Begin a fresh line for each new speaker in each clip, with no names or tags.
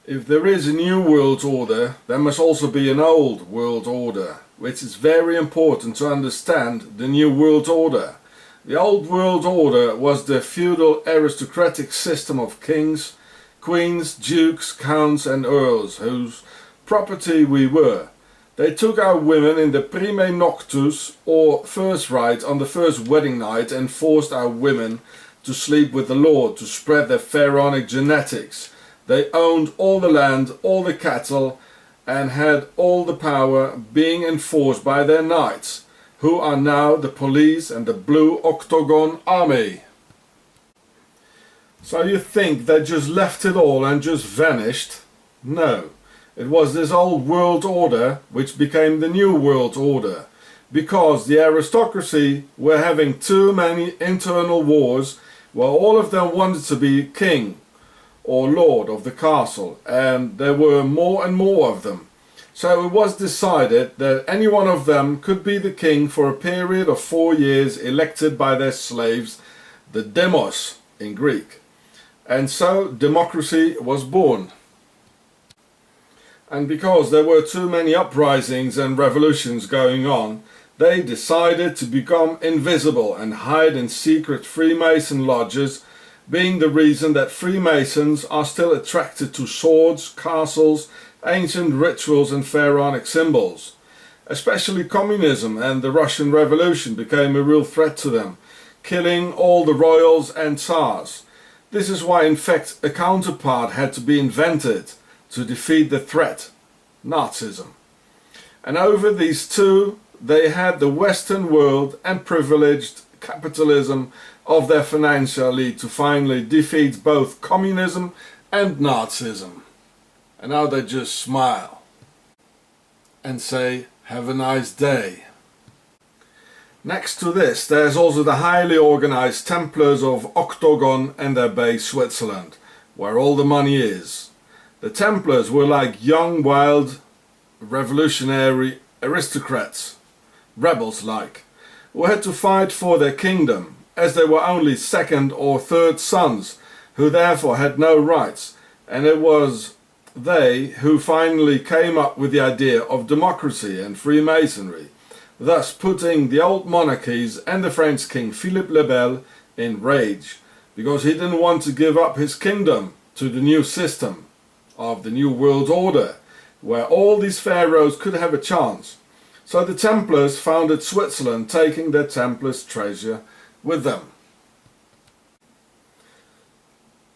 If there is a new world order, there must also be an old world order, which is very important to understand the new world order. The old world order was the feudal aristocratic system of kings, queens, dukes, counts and earls, whose property we were. They took our women in the prime noctus, or first rite on the first wedding night, and forced our women to sleep with the Lord to spread their pharaonic genetics. They owned all the land, all the cattle, and had all the power, being enforced by their knights, who are now the police and the Blue Octagon Army. So you think they just left it all and just vanished? No. It was this old world order which became the new world order, because the aristocracy were having too many internal wars, where all of them wanted to be king or lord of the castle, and there were more and more of them. So it was decided that any one of them could be the king for a period of 4 years, elected by their slaves, the demos in Greek. And so democracy was born. And because there were too many uprisings and revolutions going on, they decided to become invisible and hide in secret Freemason lodges, being the reason that Freemasons are still attracted to swords, castles, ancient rituals and pharaonic symbols. Especially communism and the Russian Revolution became a real threat to them, killing all the royals and tsars. This is why in fact a counterpart had to be invented to defeat the threat, Nazism. And over these two they had the Western world and privileged capitalism of their financial elite to finally defeat both communism and Nazism. And now they just smile and say, have a nice day. Next to this, there's also the highly organized Templars of Octagon and their base Switzerland, where all the money is. The Templars were like young, wild, revolutionary aristocrats, rebels like, who had to fight for their kingdom, as they were only second or third sons, who therefore had no rights, and it was they who finally came up with the idea of democracy and Freemasonry, thus putting the old monarchies and the French king Philippe le Bel in rage, because he didn't want to give up his kingdom to the new system of the new world order, where all these pharaohs could have a chance. So the Templars founded Switzerland, taking their Templars' treasure with them.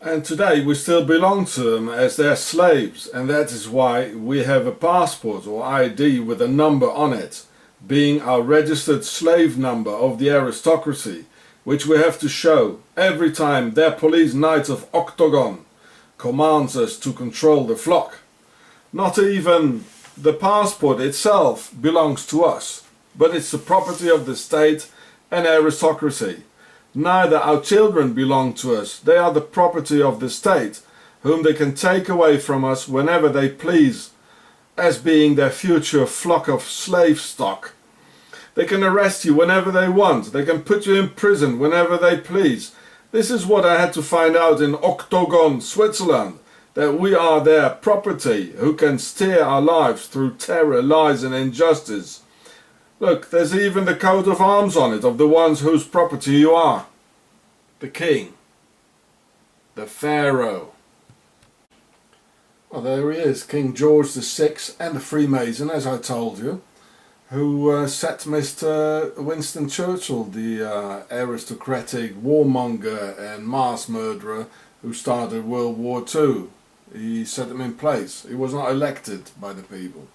And today we still belong to them as their slaves, and that is why we have a passport or ID with a number on it, being our registered slave number of the aristocracy, which we have to show every time their police knight of Octagon commands us to control the flock. Not even the passport itself belongs to us, but it's the property of the state and aristocracy. Neither our children belong to us, they are the property of the state, whom they can take away from us whenever they please, as being their future flock of slave stock. They can arrest you whenever they want, they can put you in prison whenever they please. This is what I had to find out in Octagon, Switzerland, that we are their property, who can steer our lives through terror, lies and injustice. Look, there's even the coat of arms on it of the ones whose property you are. The king. The pharaoh. Well, there he is, King George VI and a Freemason, as I told you, who set Mr. Winston Churchill, the aristocratic warmonger and mass murderer who started World War II. He set him in place. He was not elected by the people.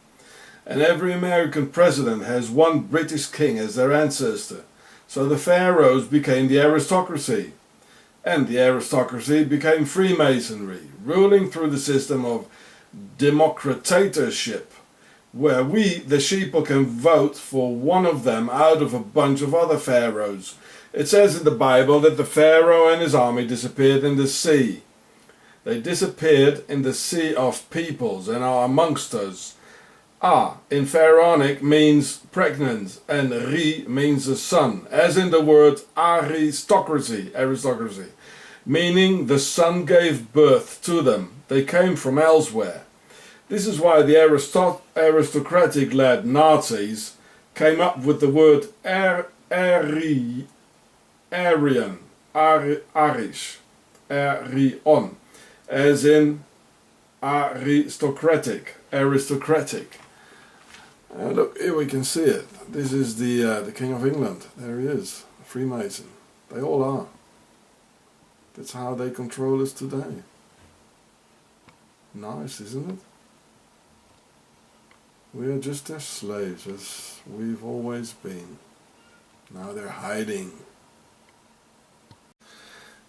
And every American president has one British king as their ancestor. So the pharaohs became the aristocracy. And the aristocracy became Freemasonry, ruling through the system of democratorship, where we, the sheeple, can vote for one of them out of a bunch of other pharaohs. It says in the Bible that the pharaoh and his army disappeared in the sea. They disappeared in the sea of peoples and are amongst us. In pharaonic means pregnant, and ri means a son, as in the word aristocracy. meaning the sun gave birth to them. They came from elsewhere. This is why the aristocratic-led Nazis came up with the word Aryan, Arish, Aryan, as in aristocratic. Look, here we can see it. This is the King of England. There he is, a Freemason. They all are. That's how they control us today. Nice, isn't it? We are just their slaves, as we've always been. Now they're hiding.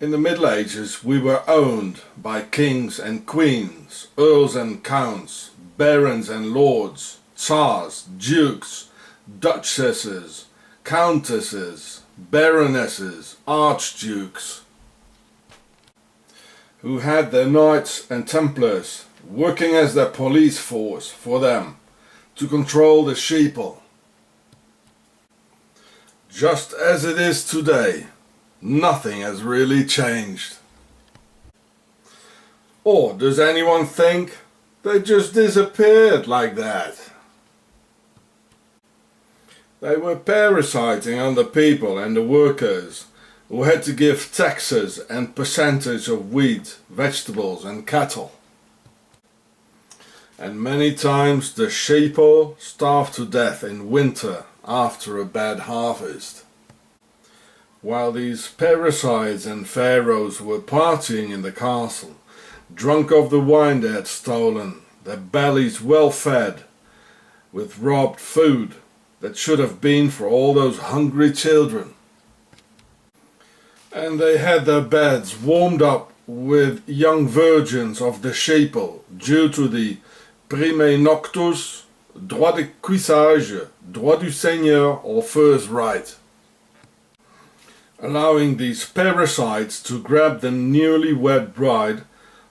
In the Middle Ages, we were owned by kings and queens, earls and counts, barons and lords, tsars, dukes, duchesses, countesses, baronesses, archdukes, who had their knights and templars working as their police force for them to control the sheeple. Just as it is today, nothing has really changed. Or does anyone think they just disappeared like that? They were parasiting on the people and the workers, who had to give taxes and percentage of wheat, vegetables and cattle. And many times the sheeple starved to death in winter after a bad harvest. While these parasites and pharaohs were partying in the castle, drunk of the wine they had stolen, their bellies well fed, with robbed food that should have been for all those hungry children. And they had their beds warmed up with young virgins of the sheeple due to the prime noctus, droit de cuissage, droit du seigneur or first right, allowing these parasites to grab the newly wed bride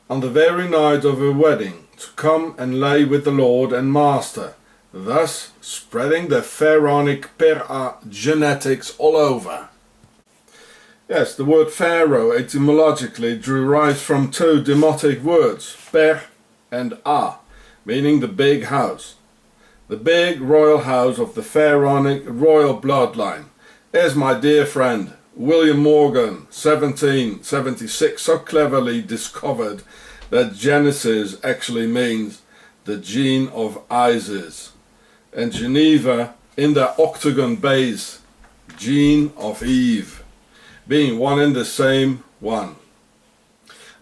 on the very night of her wedding to come and lay with the Lord and Master, thus spreading the pharaonic genetics all over. Yes, the word pharaoh etymologically derives from two demotic words, per and a, meaning the big house. The big royal house of the pharaonic royal bloodline, as my dear friend William Morgan, 1776, so cleverly discovered that Genesis actually means the gene of Isis, and Geneva in the octagon base, gene of Eve, being one and the same one.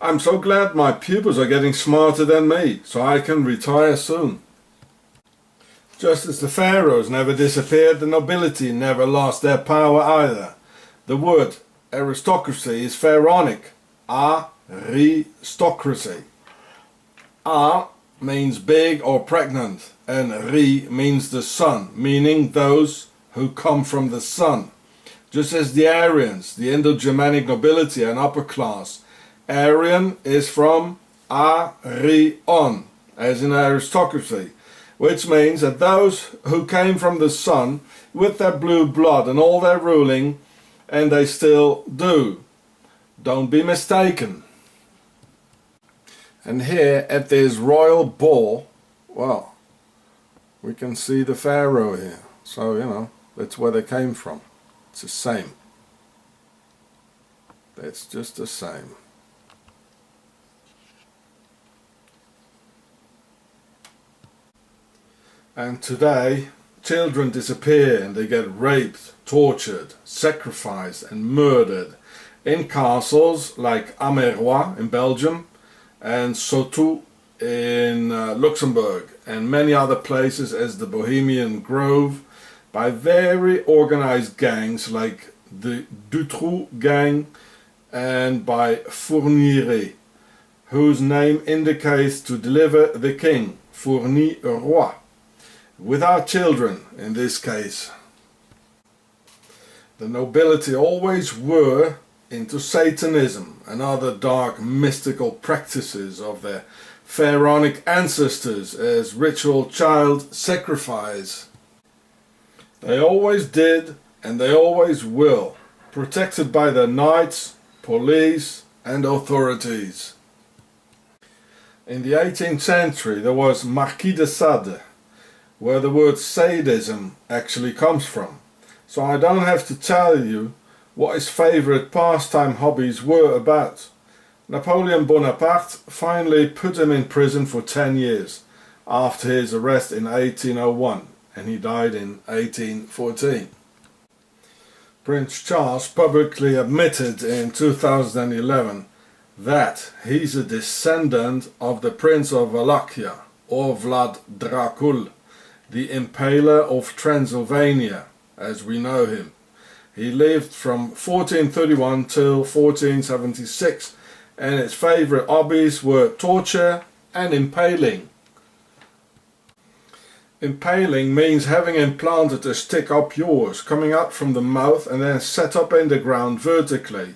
I'm so glad my pupils are getting smarter than me, so I can retire soon. Just as the pharaohs never disappeared, the nobility never lost their power either. The word aristocracy is pharaonic, aristocracy. A means big or pregnant, and ri means the sun, meaning those who come from the sun. Just as the Aryans, the Indo-Germanic nobility and upper class, Aryan is from Arion, as in aristocracy, which means that those who came from the sun with their blue blood and all their ruling, and they still do. Don't be mistaken. And here at this royal ball, well, we can see the pharaoh here. So, you know, that's where they came from. It's the same. That's just the same. And today, children disappear and they get raped, tortured, sacrificed and murdered in castles like Amérois in Belgium and Sautou in Luxembourg and many other places as the Bohemian Grove by very organized gangs like the Dutroux gang and by Fourniret, whose name indicates to deliver the king, fournir roi, without children in this case. The nobility always were into Satanism and other dark mystical practices of their pharaonic ancestors as ritual child sacrifice. They always did and they always will, protected by their knights, police, and authorities. In the 18th century there was Marquis de Sade, where the word sadism actually comes from. So I don't have to tell you what his favourite pastime hobbies were about. Napoleon Bonaparte finally put him in prison for 10 years after his arrest in 1801, and he died in 1814. Prince Charles publicly admitted in 2011 that he's a descendant of the Prince of Wallachia, or Vlad Dracul, the Impaler of Transylvania, as we know him. He lived from 1431 till 1476, and his favourite hobbies were torture and impaling. Impaling means having implanted a stick up yours, coming out from the mouth and then set up in the ground vertically,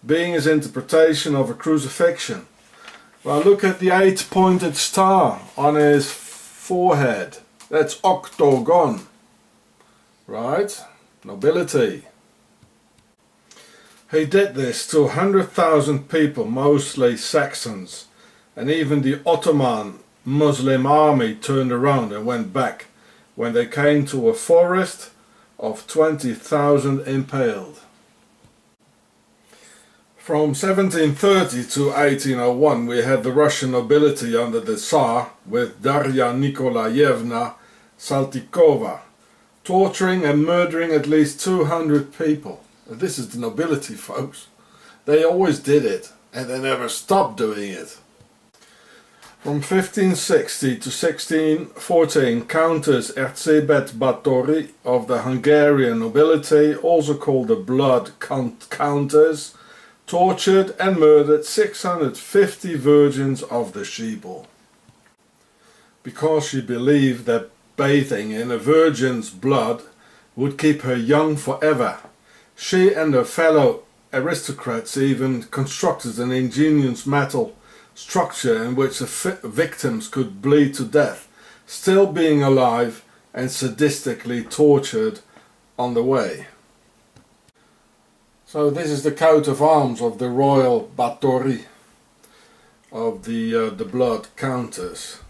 being his interpretation of a crucifixion. Well, look at the 8-pointed star on his forehead. That's octagon, right? Nobility. He did this to 100,000 people, mostly Saxons, and even the Ottoman Muslim army turned around and went back when they came to a forest of 20,000 impaled. From 1730 to 1801 we had the Russian nobility under the Tsar with Darya Nikolaevna Saltykova, torturing and murdering at least 200 people. This is the nobility, folks. They always did it, and they never stopped doing it. From 1560 to 1614, Countess Erzsébet Báthory of the Hungarian nobility, also called the Blood Countess, tortured and murdered 650 virgins of the Sheeple, because she believed that bathing in a virgin's blood would keep her young forever. She and her fellow aristocrats even constructed an ingenious metal structure in which the victims could bleed to death, still being alive and sadistically tortured on the way. So this is the coat of arms of the royal Báthory, of the Blood Countess.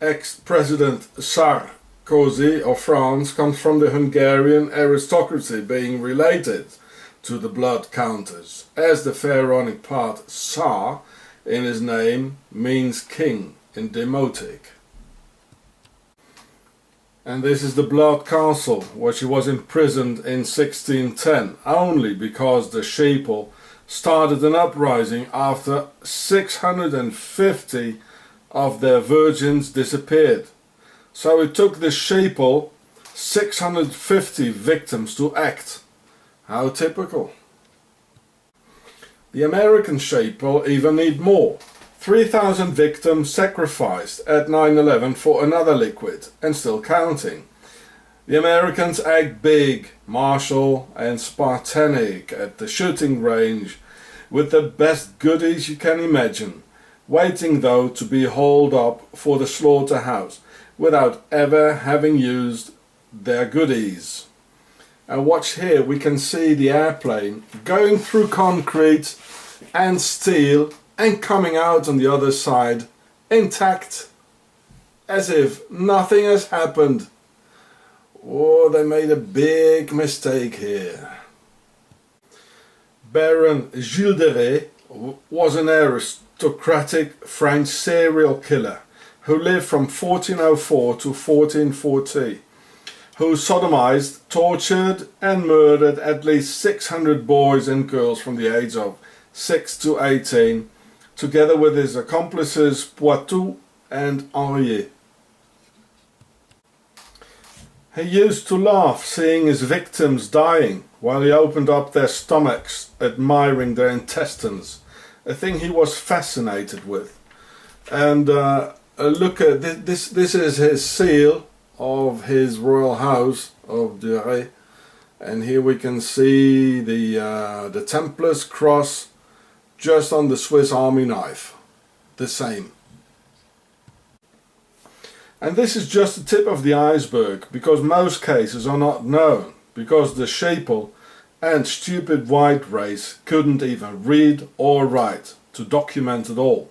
Ex-President Sarkozy of France comes from the Hungarian aristocracy, being related to the Blood Countess, as the pharaonic part Tsar in his name means king in Demotic. And this is the Blood Castle, where she was imprisoned in 1610, only because the Sheeple started an uprising after 650 of their virgins disappeared. So it took the Sheeple 650 victims to act. How typical. The American Sheeple even need more. 3,000 victims sacrificed at 9/11 for another liquid, and still counting. The Americans act big, martial and Spartanic at the shooting range with the best goodies you can imagine, waiting though to be hauled up for the slaughterhouse without ever having used their goodies. And watch here, we can see the airplane going through concrete and steel and coming out on the other side intact, as if nothing has happened. Oh, they made a big mistake here. Baron Gilles de Rais was an aristocratic French serial killer who lived from 1404 to 1440, who sodomized, tortured and murdered at least 600 boys and girls from the age of 6 to 18, together with his accomplices Poitou and Henriet. He used to laugh seeing his victims dying while he opened up their stomachs, admiring their intestines, a thing he was fascinated with. And look at this. This is his seal of his royal house of de Rais, and here we can see the Templars cross just on the Swiss Army knife, the same. And this is just the tip of the iceberg, because most cases are not known, because the Sheeple and stupid white race couldn't even read or write to document it all.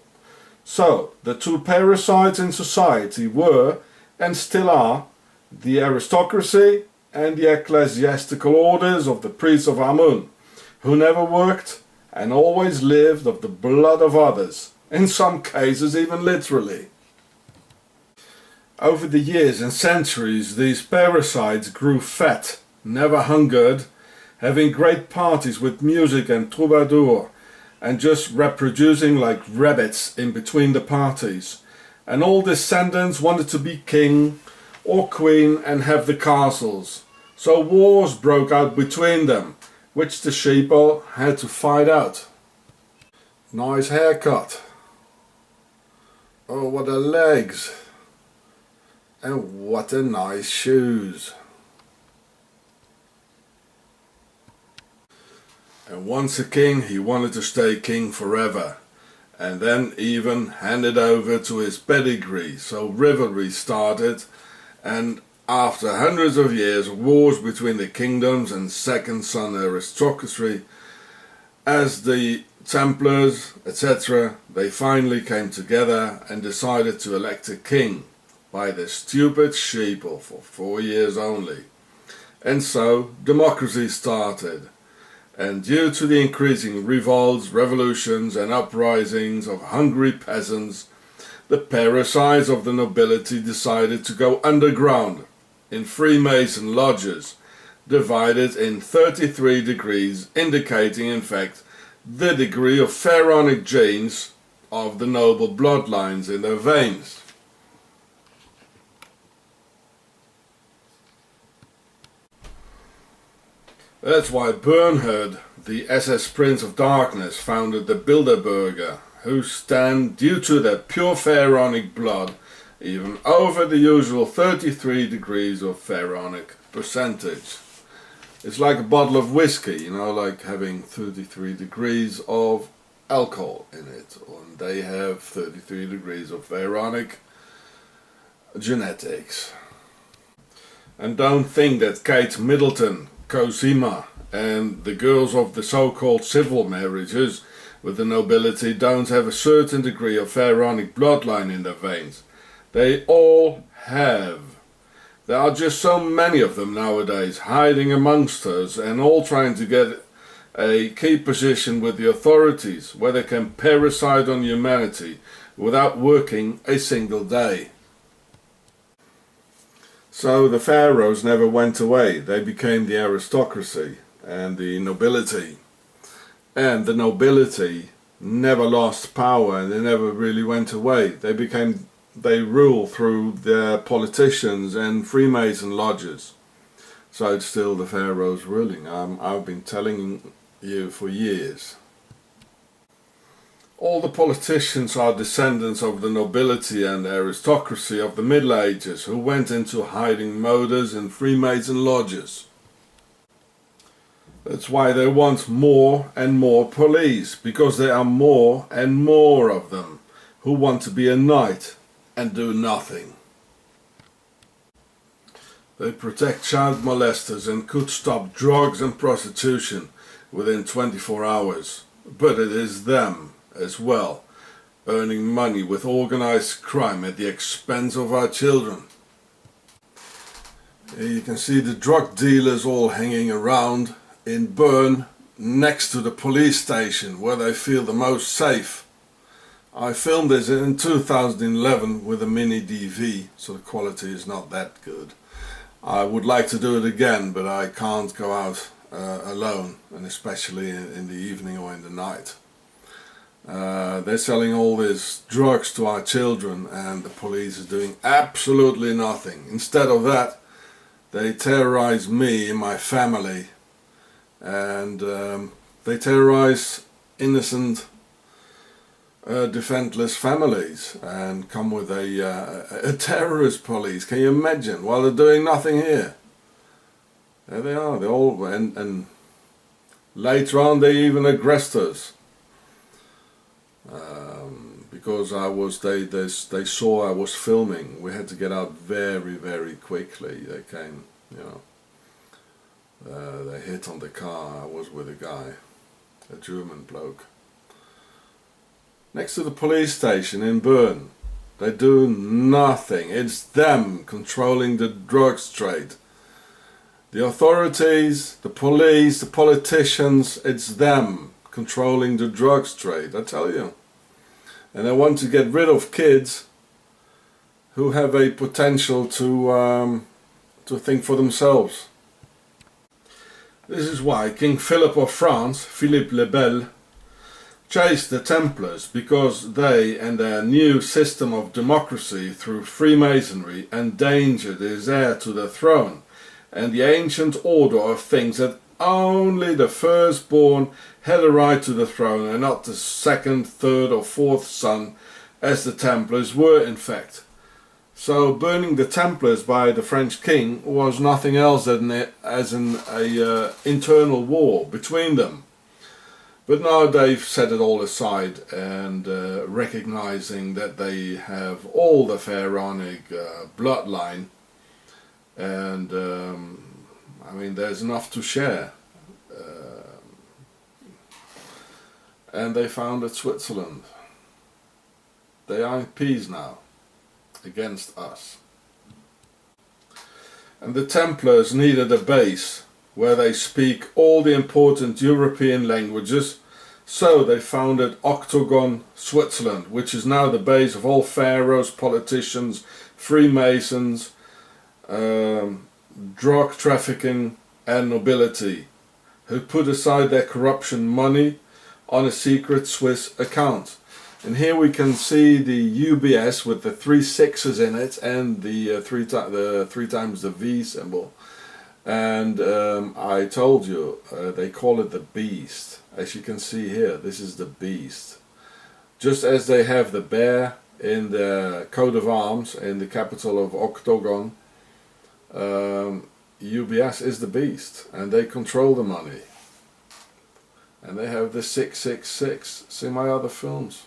So the two parasites in society were, and still are, the aristocracy and the ecclesiastical orders of the priests of Amun, who never worked and always lived of the blood of others, in some cases even literally. Over the years and centuries, these parasites grew fat, never hungered, having great parties with music and troubadour, and just reproducing like rabbits in between the parties. And all descendants wanted to be king or queen and have the castles. So wars broke out between them, which the sheeple had to fight out. Nice haircut. Oh, what a legs. And what a nice shoes. And once a king, he wanted to stay king forever, and then even handed over to his pedigree. So rivalry started, and after hundreds of years, wars between the kingdoms and second son aristocracy, as the Templars, etc., they finally came together and decided to elect a king by the stupid sheeple for 4 years only. And so democracy started. And due to the increasing revolts, revolutions and uprisings of hungry peasants, the parasites of the nobility decided to go underground in Freemason lodges, divided in 33 degrees, indicating in fact the degree of pharaonic genes of the noble bloodlines in their veins. That's why Bernhard, the SS Prince of Darkness, founded the Bilderberger, who stand, due to their pure pharaonic blood, even over the usual 33 degrees of pharaonic percentage. It's like a bottle of whiskey, you know, like having 33 degrees of alcohol in it. And they have 33 degrees of pharaonic genetics. And don't think that Kate Middleton, Cosima and the girls of the so-called civil marriages with the nobility don't have a certain degree of pharaonic bloodline in their veins. They all have. There are just so many of them nowadays hiding amongst us and all trying to get a key position with the authorities where they can parasite on humanity without working a single day. So the pharaohs never went away. They became the aristocracy and the nobility. And the nobility never lost power and they never really went away. They rule through their politicians and Freemason lodges. So it's still the pharaohs ruling. I've been telling you for years. All the politicians are descendants of the nobility and aristocracy of the Middle Ages who went into hiding modes in Freemason lodges. That's why they want more and more police, because there are more and more of them who want to be a knight and do nothing. They protect child molesters and could stop drugs and prostitution within 24 hours, but it is them as well, earning money with organized crime at the expense of our children. Here you can see the drug dealers all hanging around in Bern next to the police station where they feel the most safe. I filmed this in 2011 with a mini DV, so the quality is not that good. I would like to do it again, but I can't go out alone, and especially in the evening or in the night. They're selling all these drugs to our children and the police is doing absolutely nothing. Instead of that, they terrorize me and my family, and they terrorize innocent, defenseless families and come with a terrorist police. Can you imagine? While they're doing nothing here. There they are, they all, and later on they even aggressed us. Because they saw I was filming. We had to get out very, very quickly. They came, you know. They hit on the car. I was with a guy, a German bloke. Next to the police station in Bern. They do nothing. It's them controlling the drugs trade. The authorities, the police, the politicians, it's them controlling the drugs trade, I tell you. And they want to get rid of kids who have a potential to think for themselves. This is why King Philip of France, Philippe le Bel, chased the Templars, because they and their new system of democracy through Freemasonry endangered his heir to the throne and the ancient order of things, that only the firstborn had a right to the throne and not the second, third or fourth son, as the Templars were in fact. So burning the Templars by the French king was nothing else than an internal war between them. But now they've set it all aside and recognizing that they have all the pharaonic bloodline, and I mean there's enough to share. And they founded Switzerland. They are in peace now against us. And the Templars needed a base where they speak all the important European languages, so they founded Octagon, Switzerland, which is now the base of all pharaohs, politicians, Freemasons, drug trafficking and nobility, who put aside their corruption money on a secret Swiss account. And here we can see the UBS with the 3 sixes in it and the three times the V symbol. And I told you, they call it the beast. As you can see here, this is the beast. Just as they have the bear in the coat of arms in the capital of Octagon, UBS is the beast, and they control the money. And they have the 666. See my other films.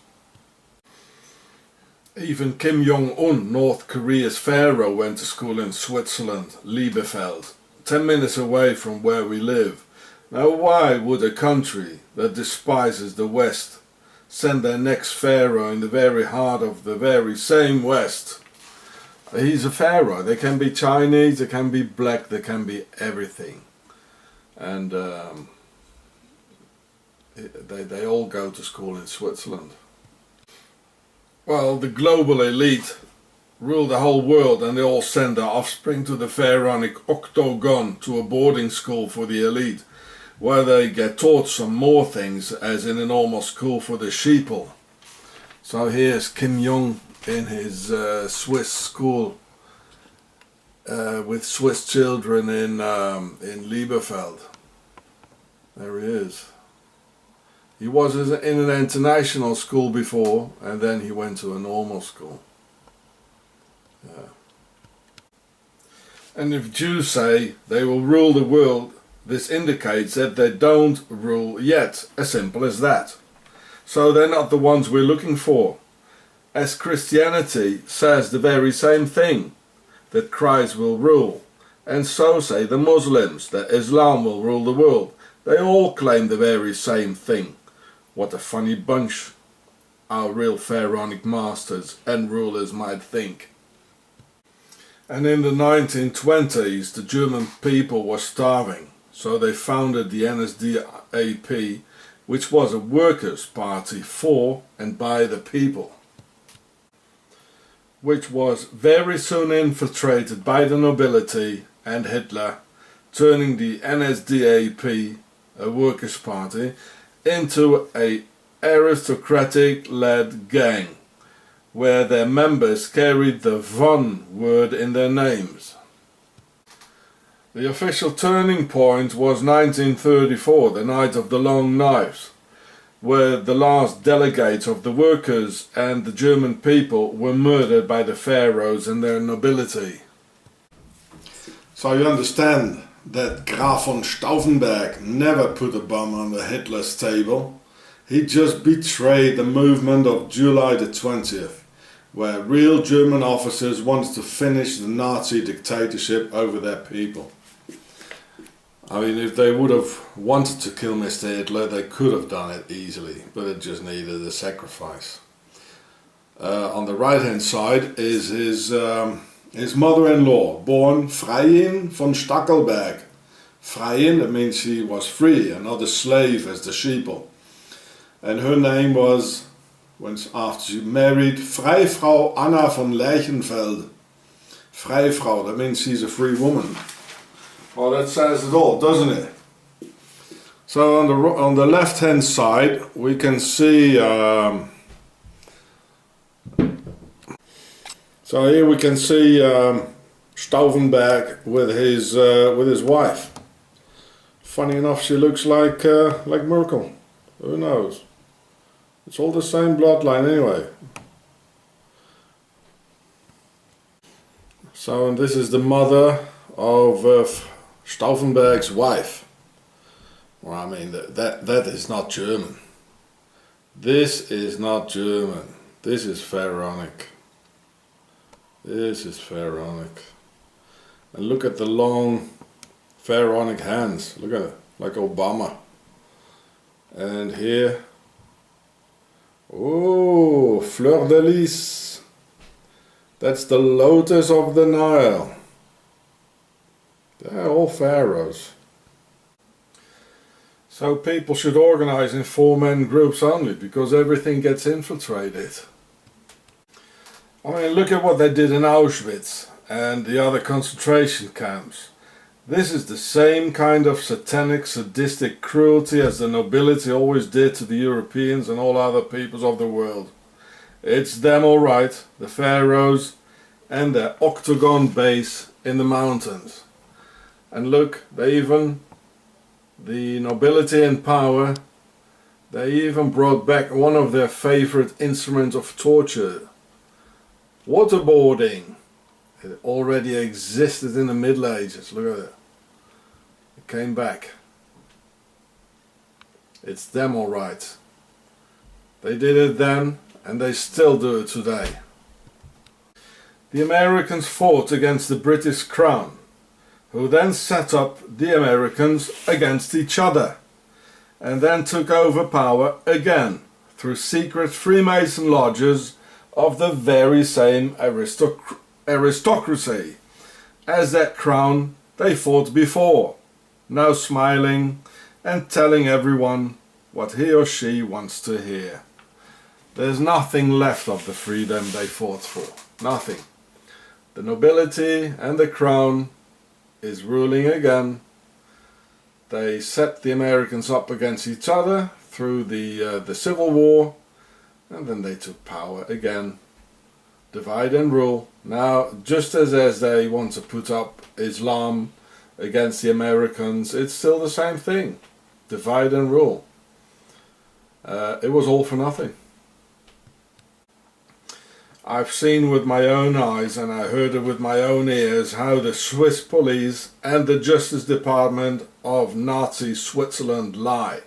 Even Kim Jong-un, North Korea's pharaoh, went to school in Switzerland, Liebefeld, 10 minutes away from where we live. Now why would a country that despises the West send their next pharaoh in the very heart of the very same West? He's a pharaoh. They can be Chinese, they can be black, they can be everything. And they all go to school in Switzerland. Well, the global elite rule the whole world, and they all send their offspring to the pharaonic Octagon, to a boarding school for the elite, where they get taught some more things, as in a normal school for the sheeple. So here's Kim Jong in his Swiss school with Swiss children in Liebefeld. There he is. He was in an international school before, and then he went to a normal school. Yeah. And if Jews say they will rule the world, this indicates that they don't rule yet, as simple as that. So they're not the ones we're looking for. As Christianity says the very same thing, that Christ will rule, and so say the Muslims, that Islam will rule the world. They all claim the very same thing. What a funny bunch our real pharaonic masters and rulers might think. And in the 1920s, the German people were starving, so they founded the NSDAP, which was a workers' party for and by the people, which was very soon infiltrated by the nobility and Hitler, turning the NSDAP, a workers' party, into a aristocratic-led gang, where their members carried the von word in their names. The official turning point was 1934, the night of the Long Knives, where the last delegates of the workers and the German people were murdered by the pharaohs and their nobility. So you understand that Graf von Stauffenberg never put a bomb under Hitler's table. He just betrayed the movement of July the 20th, where real German officers wanted to finish the Nazi dictatorship over their people. I mean, if they would have wanted to kill Mr. Hitler, they could have done it easily, but it just needed a sacrifice. On the right hand side is his mother-in-law, born Freiin von Stackelberg. Freiin, that means she was free and not a slave as the sheeple. And her name was, after she married, Freifrau Anna von Lerchenfeld. Freifrau, that means she's a free woman. Well, that says it all, doesn't it? So on the left hand side we can see so here we can see Stauffenberg with his wife. Funny enough, she looks like Merkel. Who knows? It's all the same bloodline anyway. So, and this is the mother of Stauffenberg's wife. Well, I mean, that is not German. This is not German. This is Pharaonic. This is Pharaonic. And look at the long Pharaonic hands. Look at it, like Obama. And here, oh, fleur de lis. That's the lotus of the Nile. They're all pharaohs. So people should organize in 4-man groups only, because everything gets infiltrated. I mean, look at what they did in Auschwitz and the other concentration camps. This is the same kind of satanic, sadistic cruelty as the nobility always did to the Europeans and all other peoples of the world. It's them all right, the pharaohs and their octagon base in the mountains. And look, the nobility and power, they even brought back one of their favorite instruments of torture. Waterboarding. It already existed in the Middle Ages. Look at it. It came back. It's them all right. They did it then and they still do it today. The Americans fought against the British Crown, who then set up the Americans against each other and then took over power again through secret Freemason lodges of the very same aristocracy as that crown they fought before, now smiling and telling everyone what he or she wants to hear. There's nothing left of the freedom they fought for. Nothing. The nobility and the crown is ruling again. They set the Americans up against each other through the Civil War, and then they took power again. Divide and rule. Now, just as they want to put up Islam against the Americans, it's still the same thing. Divide and rule. It was all for nothing. I've seen with my own eyes and I heard it with my own ears how the Swiss police and the Justice Department of Nazi Switzerland lie,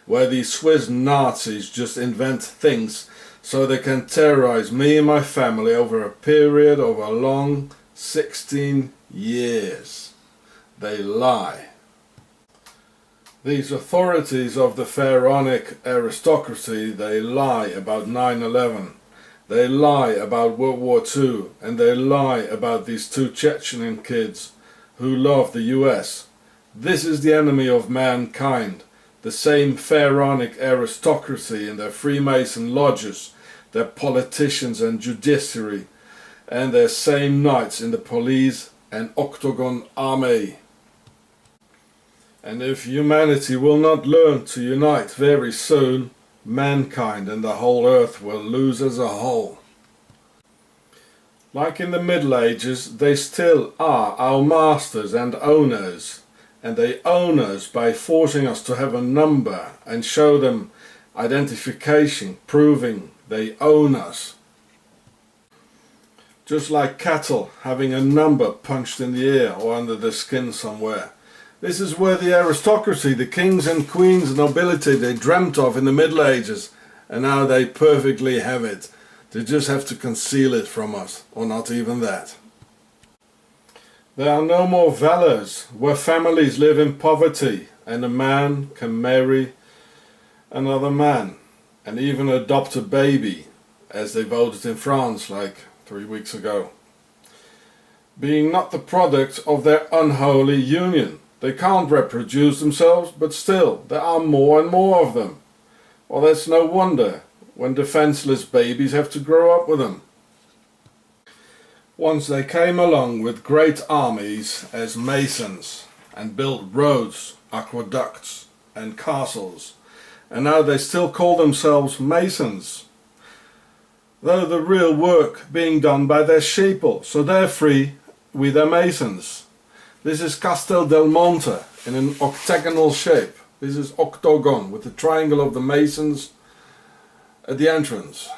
where these Swiss Nazis just invent things so they can terrorize me and my family over a period of a long 16 years. They lie. These authorities of the pharaonic aristocracy, they lie about 9/11. They lie about World War II, and they lie about these 2 Chechen kids who love the US. This is the enemy of mankind, the same pharaonic aristocracy and their Freemason lodges, their politicians and judiciary, and their same knights in the police and octagon army. And if humanity will not learn to unite very soon, mankind and the whole earth will lose as a whole. Like in the Middle Ages, they still are our masters and owners, and they own us by forcing us to have a number and show them identification proving they own us. Just like cattle having a number punched in the ear or under the skin somewhere. This is where the aristocracy, the kings and queens, nobility they dreamt of in the Middle Ages, and now they perfectly have it. They just have to conceal it from us, or not even that. There are no more valors where families live in poverty and a man can marry another man and even adopt a baby, as they voted in France like 3 weeks ago, being not the product of their unholy union. They can't reproduce themselves, but still there are more and more of them. Well, that's no wonder when defenseless babies have to grow up with them. Once they came along with great armies as masons and built roads, aqueducts and castles, and now they still call themselves masons, though the real work being done by their sheeple, so they're free, we the masons. This is Castel del Monte in an octagonal shape. This is octagon with the triangle of the masons at the entrance.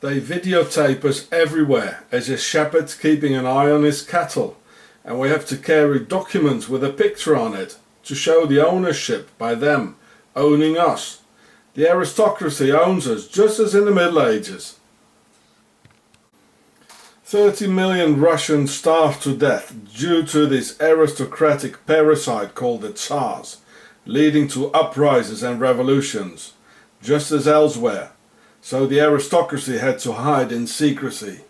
They videotape us everywhere as a shepherd keeping an eye on his cattle, and we have to carry documents with a picture on it to show the ownership by them owning us. The aristocracy owns us just as in the Middle Ages. 30 million Russians starved to death due to this aristocratic parasite called the Tsars, leading to uprisings and revolutions, just as elsewhere. So the aristocracy had to hide in secrecy.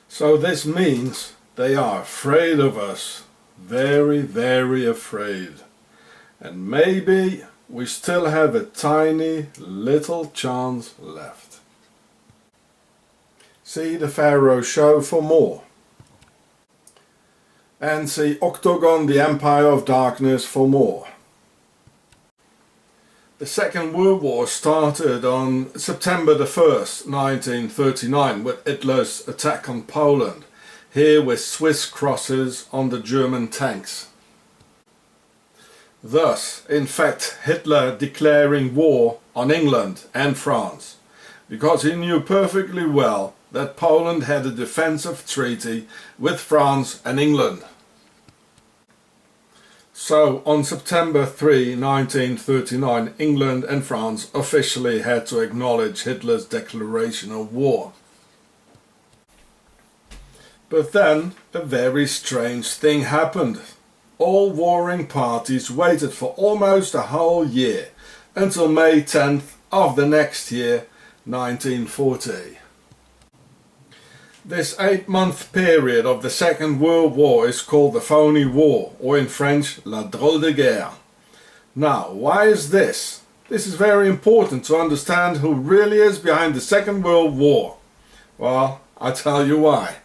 So this means they are afraid of us, very, very afraid. And maybe we still have a tiny little chance left. See the Pharaoh show for more. And see Octagon, the Empire of Darkness for more. The Second World War started on September the 1st, 1939, with Hitler's attack on Poland, here with Swiss crosses on the German tanks. Thus, in fact, Hitler declaring war on England and France, because he knew perfectly well that Poland had a defensive treaty with France and England. So, on September 3, 1939, England and France officially had to acknowledge Hitler's declaration of war. But then, a very strange thing happened. All warring parties waited for almost a whole year, until May 10th of the next year, 1940. This 8-month period of the Second World War is called the Phony War, or in French, La Drôle de Guerre. Now, why is this? This is very important to understand who really is behind the Second World War. Well, I'll tell you why.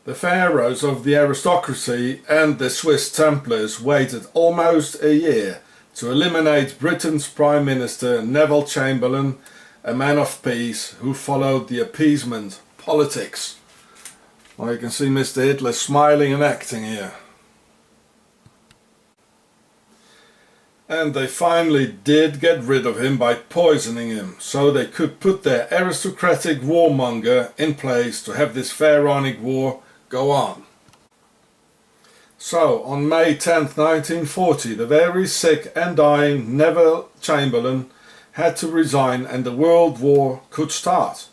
The pharaohs of the aristocracy and the Swiss Templars waited almost a year to eliminate Britain's Prime Minister Neville Chamberlain, a man of peace who followed the appeasement politics. Well, you can see Mr. Hitler smiling and acting here. And they finally did get rid of him by poisoning him, so they could put their aristocratic warmonger in place to have this pharaonic war go on. So, on May 10th, 1940, the very sick and dying Neville Chamberlain had to resign and the World War could start.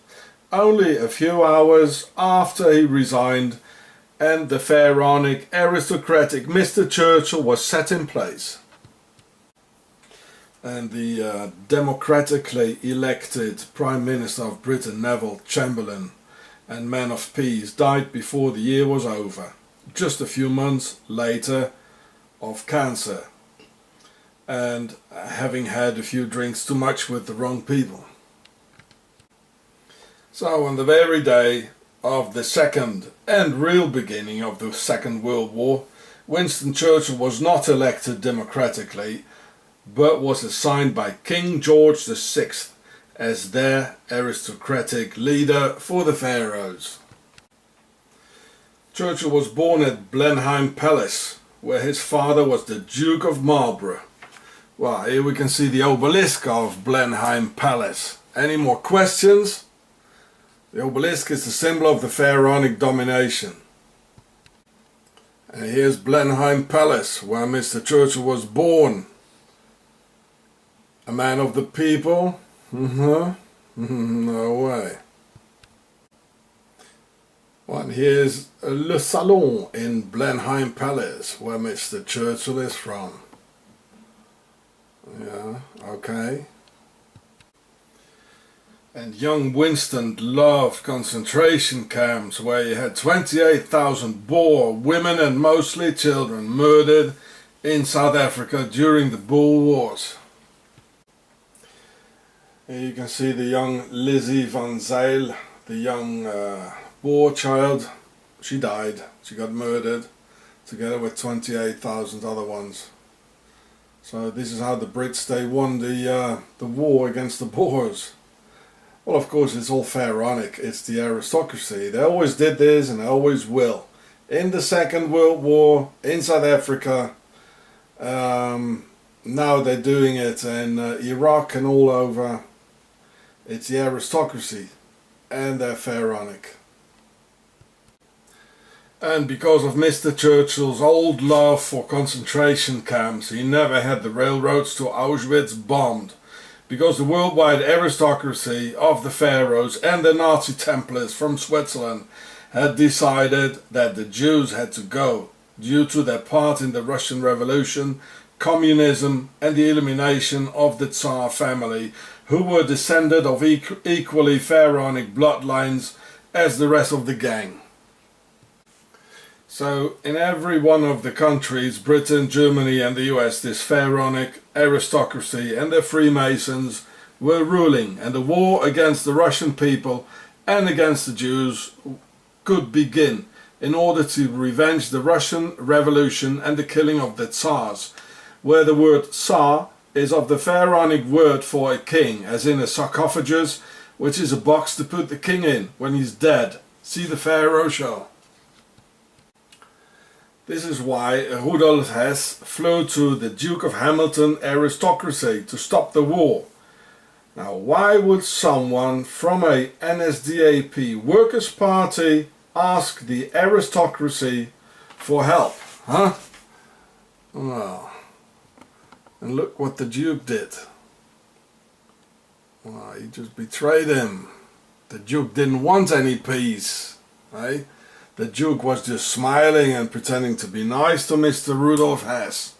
Only a few hours after he resigned and the pharaonic aristocratic Mr. Churchill was set in place. And the democratically elected Prime Minister of Britain, Neville Chamberlain, and man of peace, died before the year was over, just a few months later, of cancer, and having had a few drinks too much with the wrong people. So on the very day of the second and real beginning of the Second World War, Winston Churchill was not elected democratically, but was assigned by King George VI as their aristocratic leader for the pharaohs. Churchill was born at Blenheim Palace, where his father was the Duke of Marlborough. Well, here we can see the obelisk of Blenheim Palace. Any more questions? The obelisk is the symbol of the pharaonic domination. And here's Blenheim Palace, where Mr. Churchill was born. A man of the people? No way. And here's Le Salon in Blenheim Palace, where Mr. Churchill is from. Yeah, okay. And young Winston loved concentration camps where you had 28,000 Boer women and mostly children murdered in South Africa during the Boer Wars. Here you can see the young Lizzie van Zyl, the young Boer child. She died, she got murdered together with 28,000 other ones. So this is how the Brits, they won the war against the Boers. Well, of course, it's all pharaonic. It's the aristocracy. They always did this and they always will. In the Second World War, in South Africa, now they're doing it in Iraq and all over. It's the aristocracy and they're pharaonic. And because of Mr. Churchill's old love for concentration camps, he never had the railroads to Auschwitz bombed. Because the worldwide aristocracy of the pharaohs and the Nazi Templars from Switzerland had decided that the Jews had to go due to their part in the Russian Revolution, communism and the elimination of the Tsar family, who were descended of equally pharaonic bloodlines as the rest of the gang. So in every one of the countries, Britain, Germany and the US, this pharaonic aristocracy and the Freemasons were ruling, and the war against the Russian people and against the Jews could begin in order to revenge the Russian Revolution and the killing of the Tsars, where the word Tsar is of the pharaonic word for a king, as in a sarcophagus, which is a box to put the king in when he's dead. See the Pharaoh show. This is why Rudolf Hess flew to the Duke of Hamilton aristocracy to stop the war. Now, why would someone from a NSDAP Workers' Party ask the aristocracy for help? Huh? Well, and look what the Duke did. Well, he just betrayed him. The Duke didn't want any peace, right? The Duke was just smiling and pretending to be nice to Mr. Rudolf Hess.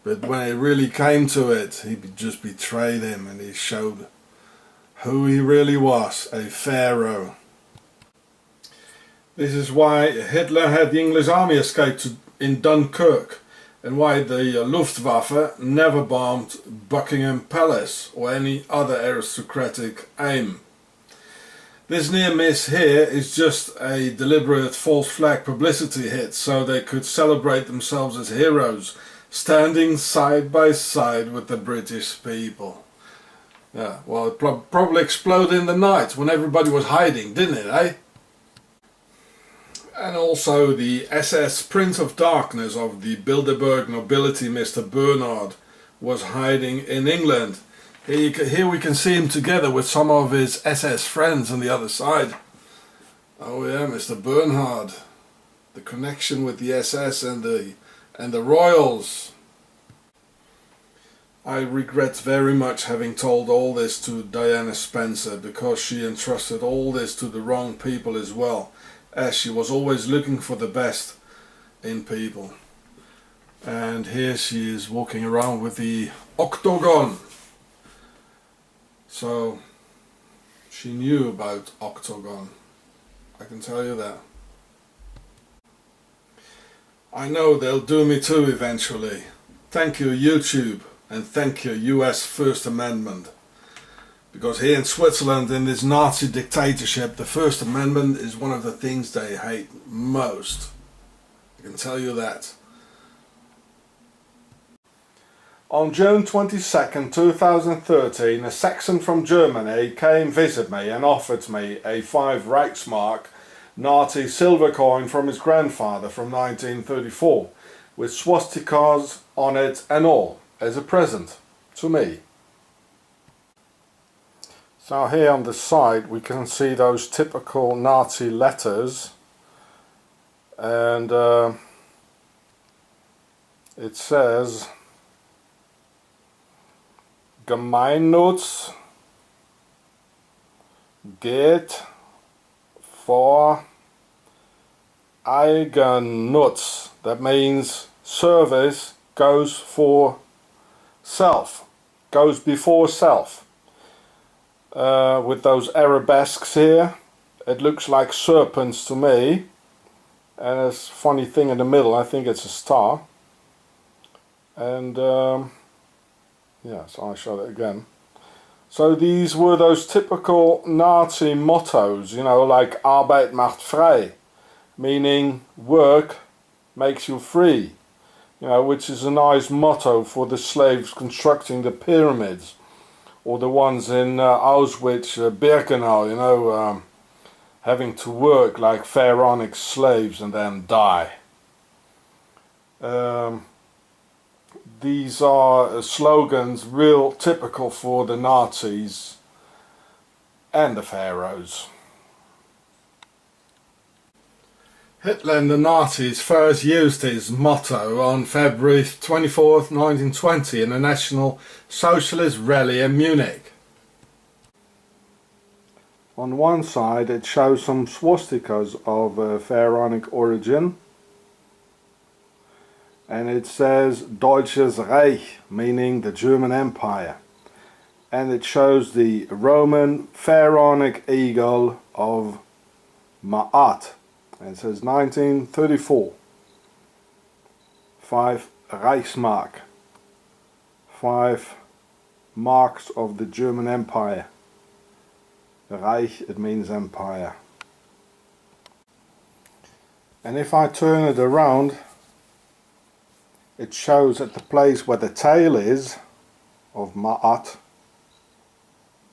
But when it really came to it, he just betrayed him and he showed who he really was, a pharaoh. This is why Hitler had the English army escape in Dunkirk, and why the Luftwaffe never bombed Buckingham Palace or any other aristocratic aim. This near miss here is just a deliberate false flag publicity hit so they could celebrate themselves as heroes, standing side by side with the British people. Yeah, well, it probably exploded in the night when everybody was hiding, didn't it, eh? And also the SS Prince of Darkness of the Bilderberg nobility, Mr. Bernhard, was hiding in England. Here we can see him together with some of his SS friends on the other side. Oh yeah, Mr. Bernhard. The connection with the SS and the royals. I regret very much having told all this to Diana Spencer, because she entrusted all this to the wrong people as well, as she was always looking for the best in people. And here she is walking around with the octagon. So she knew about octagon, I can tell you that. I know they'll do me too eventually. Thank you YouTube, and thank you US First Amendment. Because here in Switzerland, in this Nazi dictatorship, the First Amendment is one of the things they hate most. I can tell you that. On June 22nd, 2013, a Saxon from Germany came visit me and offered me a 5 Reichsmark Nazi silver coin from his grandfather from 1934, with swastikas on it and all, as a present to me. So here on the side we can see those typical Nazi letters, and it says Gemeinnutz geht vor Eigennutz. That means service goes for self, goes before self. With those arabesques here, it looks like serpents to me, and there's a funny thing in the middle. I think it's a star. And yeah, so I'll show it again. So these were those typical Nazi mottos, you know, like Arbeit macht frei, meaning work makes you free, you know, which is a nice motto for the slaves constructing the pyramids, or the ones in Auschwitz, Birkenau, you know, having to work like pharaonic slaves and then die. These are slogans real typical for the Nazis and the pharaohs. Hitler and the Nazis first used his motto on February 24th, 1920 in a National Socialist rally in Munich. On one side it shows some swastikas of pharaonic origin, and it says Deutsches Reich, meaning the German Empire, and it shows the Roman pharaonic eagle of Ma'at, and it says 1934, 5 Reichsmark, 5 marks of the German Empire. Reich, it means empire. And if I turn it around, it shows at the place where the tail is of Ma'at,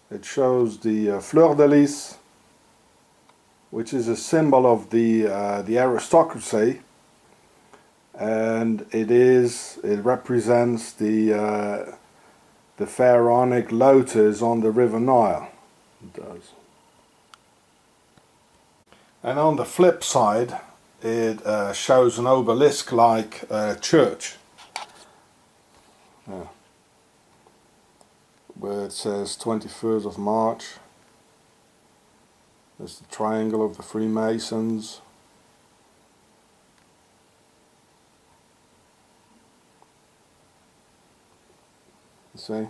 it shows the fleur-de-lis, which is a symbol of the aristocracy, and it represents the pharaonic lotus on the River Nile. It does. And on the flip side, it shows an obelisk like a church, where it says 21st of March. There's the triangle of the Freemasons. You see?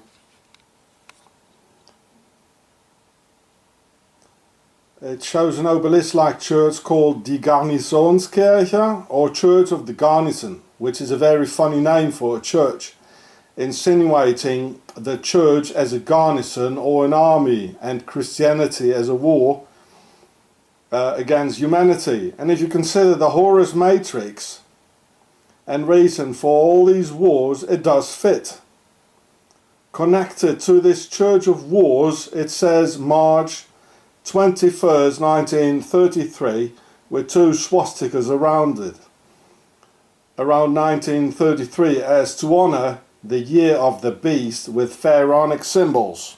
It shows an obelisk-like church called Die Garnisonskirche, or Church of the Garnison, which is a very funny name for a church, insinuating the church as a garrison or an army, and Christianity as a war against humanity. And if you consider the Horus Matrix and reason for all these wars, it does fit. Connected to this Church of Wars, it says March 21st, 1933, with 2 swastikas around it, around 1933, as to honor the year of the beast with pharaonic symbols.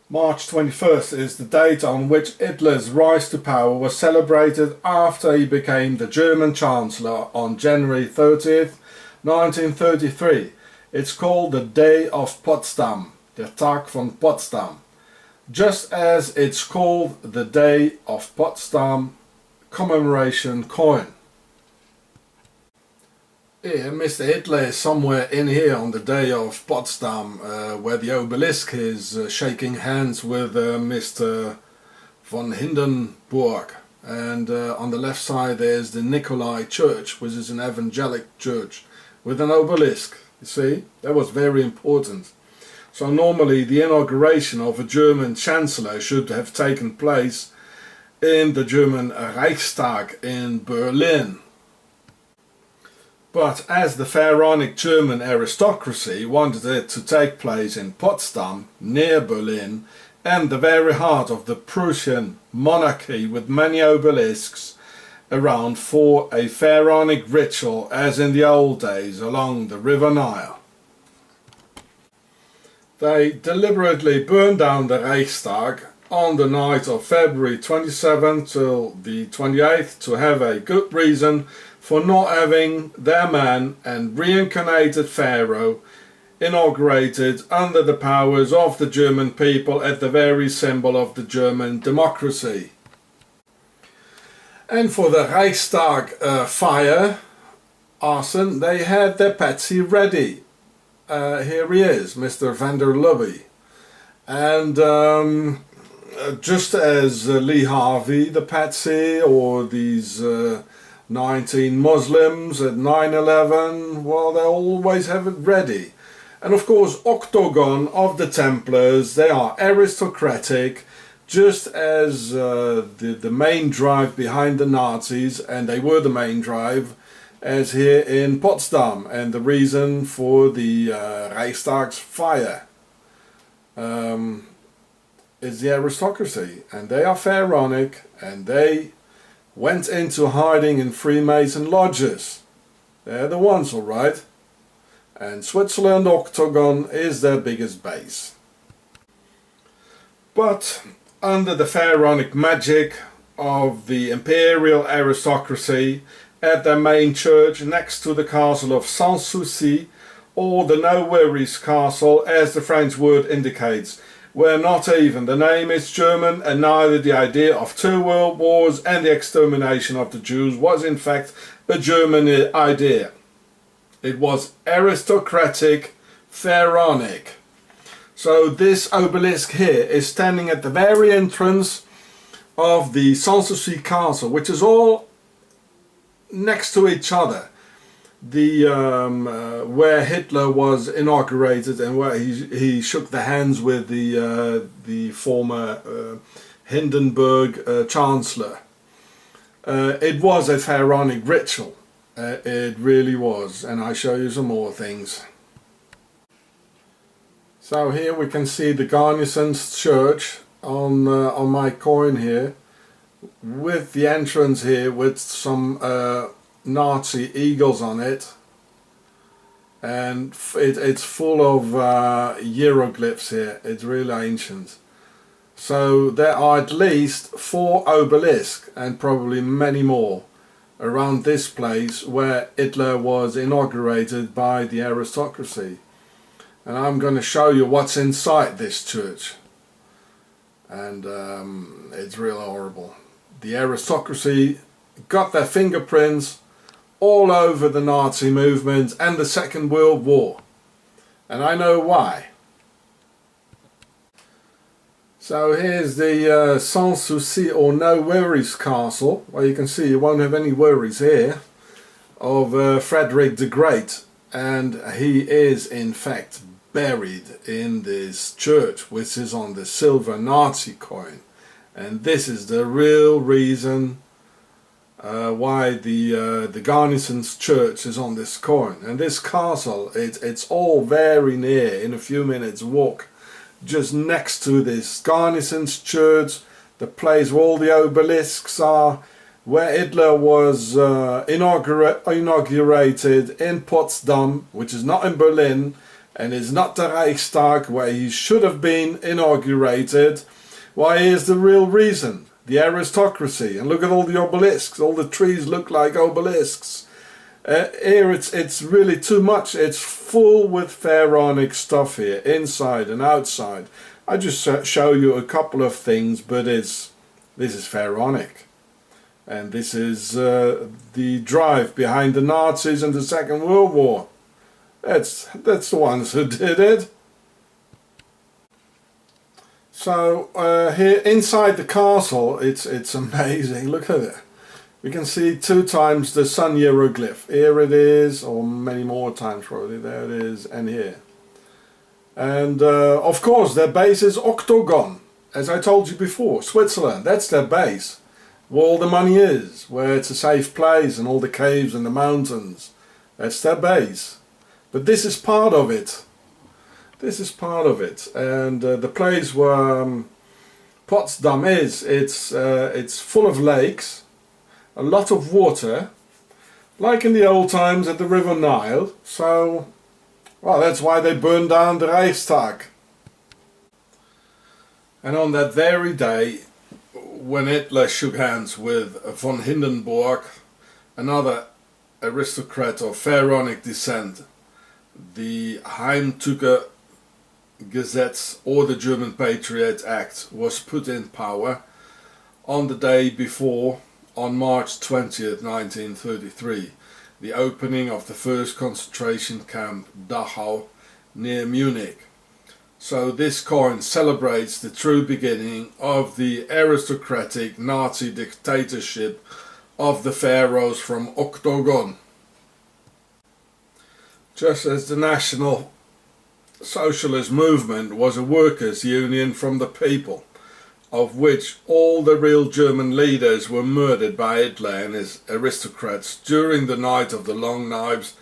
March 21st is the date on which Hitler's rise to power was celebrated after he became the German Chancellor on January 30th, 1933. It's called the Day of Potsdam, der Tag von Potsdam, just as it's called the Day of Potsdam commemoration coin. Yeah, Mr. Hitler is somewhere in here on the Day of Potsdam, where the obelisk is shaking hands with Mr. von Hindenburg, and on the left side there's the Nikolai Church, which is an evangelic church with an obelisk. You see, that was very important. So normally the inauguration of a German Chancellor should have taken place in the German Reichstag in Berlin. But as the pharaonic German aristocracy wanted it to take place in Potsdam, near Berlin, and the very heart of the Prussian monarchy, with many obelisks around for a pharaonic ritual as in the old days along the River Nile. They deliberately burned down the Reichstag on the night of February 27th till the 28th to have a good reason for not having their man and reincarnated Pharaoh inaugurated under the powers of the German people at the very symbol of the German democracy. And for the Reichstag fire arson, they had their patsy ready. Here he is, Mr. van der Lubbe. And just as Lee Harvey, the patsy, or these 19 Muslims at 9/11, well, they always have it ready. And of course, Octagon of the Templars, they are aristocratic, just as the main drive behind the Nazis, and they were the main drive, as here in Potsdam, and the reason for the Reichstag's fire is the aristocracy, and they are Pharaonic, and they went into hiding in Freemason lodges. They're the ones, all right. And Switzerland Octagon is their biggest base. But under the pharaonic magic of the imperial aristocracy at their main church next to the castle of Sans Souci, or the No Worries Castle as the French word indicates, where not even the name is German and neither the idea of 2 world wars and the extermination of the Jews was in fact a German idea. It was aristocratic, pharaonic. So this obelisk here is standing at the very entrance of the Sanssouci castle, which is all next to each other. The where Hitler was inaugurated and where he shook the hands with the former Hindenburg Chancellor. It was a pharaonic ritual. It really was, and I'll show you some more things. So here we can see the Garnison's church on my coin here, with the entrance here with some Nazi eagles on it, and it's full of hieroglyphs here. It's really ancient. So there are at least 4 obelisks and probably many more around this place where Hitler was inaugurated by the aristocracy. And I'm going to show you what's inside this church. And it's really horrible. The aristocracy got their fingerprints all over the Nazi movement and the Second World War. And I know why. So here's the Sans Souci or No Worries Castle, where you can see you won't have any worries here, of Frederick the Great. And he is in fact buried in this church, which is on the silver Nazi coin. And this is the real reason why the Garnison's church is on this coin. And this castle, it's all very near, in a few minutes walk, just next to this Garnison's church, the place where all the obelisks are, where Hitler was inaugurated in Potsdam, which is not in Berlin, and is not the Reichstag, where he should have been inaugurated. Why, here's the real reason. The aristocracy. And look at all the obelisks. All the trees look like obelisks. Here it's really too much. It's full with pharaonic stuff here, inside and outside. I just show you a couple of things, but this is pharaonic. And this is the drive behind the Nazis in the Second World War. That's the ones who did it. So here inside the castle, it's amazing. Look at it. We can see 2 times the sun hieroglyph. Here it is, or many more times probably. There it is, and here. And of course their base is Octagon, as I told you before. Switzerland, that's their base. Where all the money is, where it's a safe place, and all the caves and the mountains. That's their base. But this is part of it. This is part of it. And the place where Potsdam is, it's full of lakes, a lot of water, like in the old times at the River Nile. So, well, that's why they burned down the Reichstag. And on that very day, when Hitler shook hands with von Hindenburg, another aristocrat of Pharaonic descent, the Heimtücke Gesetz, or the German Patriot Act, was put in power on the day before, on March 20th, 1933, the opening of the first concentration camp, Dachau, near Munich. So this coin celebrates the true beginning of the aristocratic Nazi dictatorship of the pharaohs from Octagon. Just as the National Socialist movement was a workers' union from the people, of which all the real German leaders were murdered by Hitler and his aristocrats during the Night of the Long Knives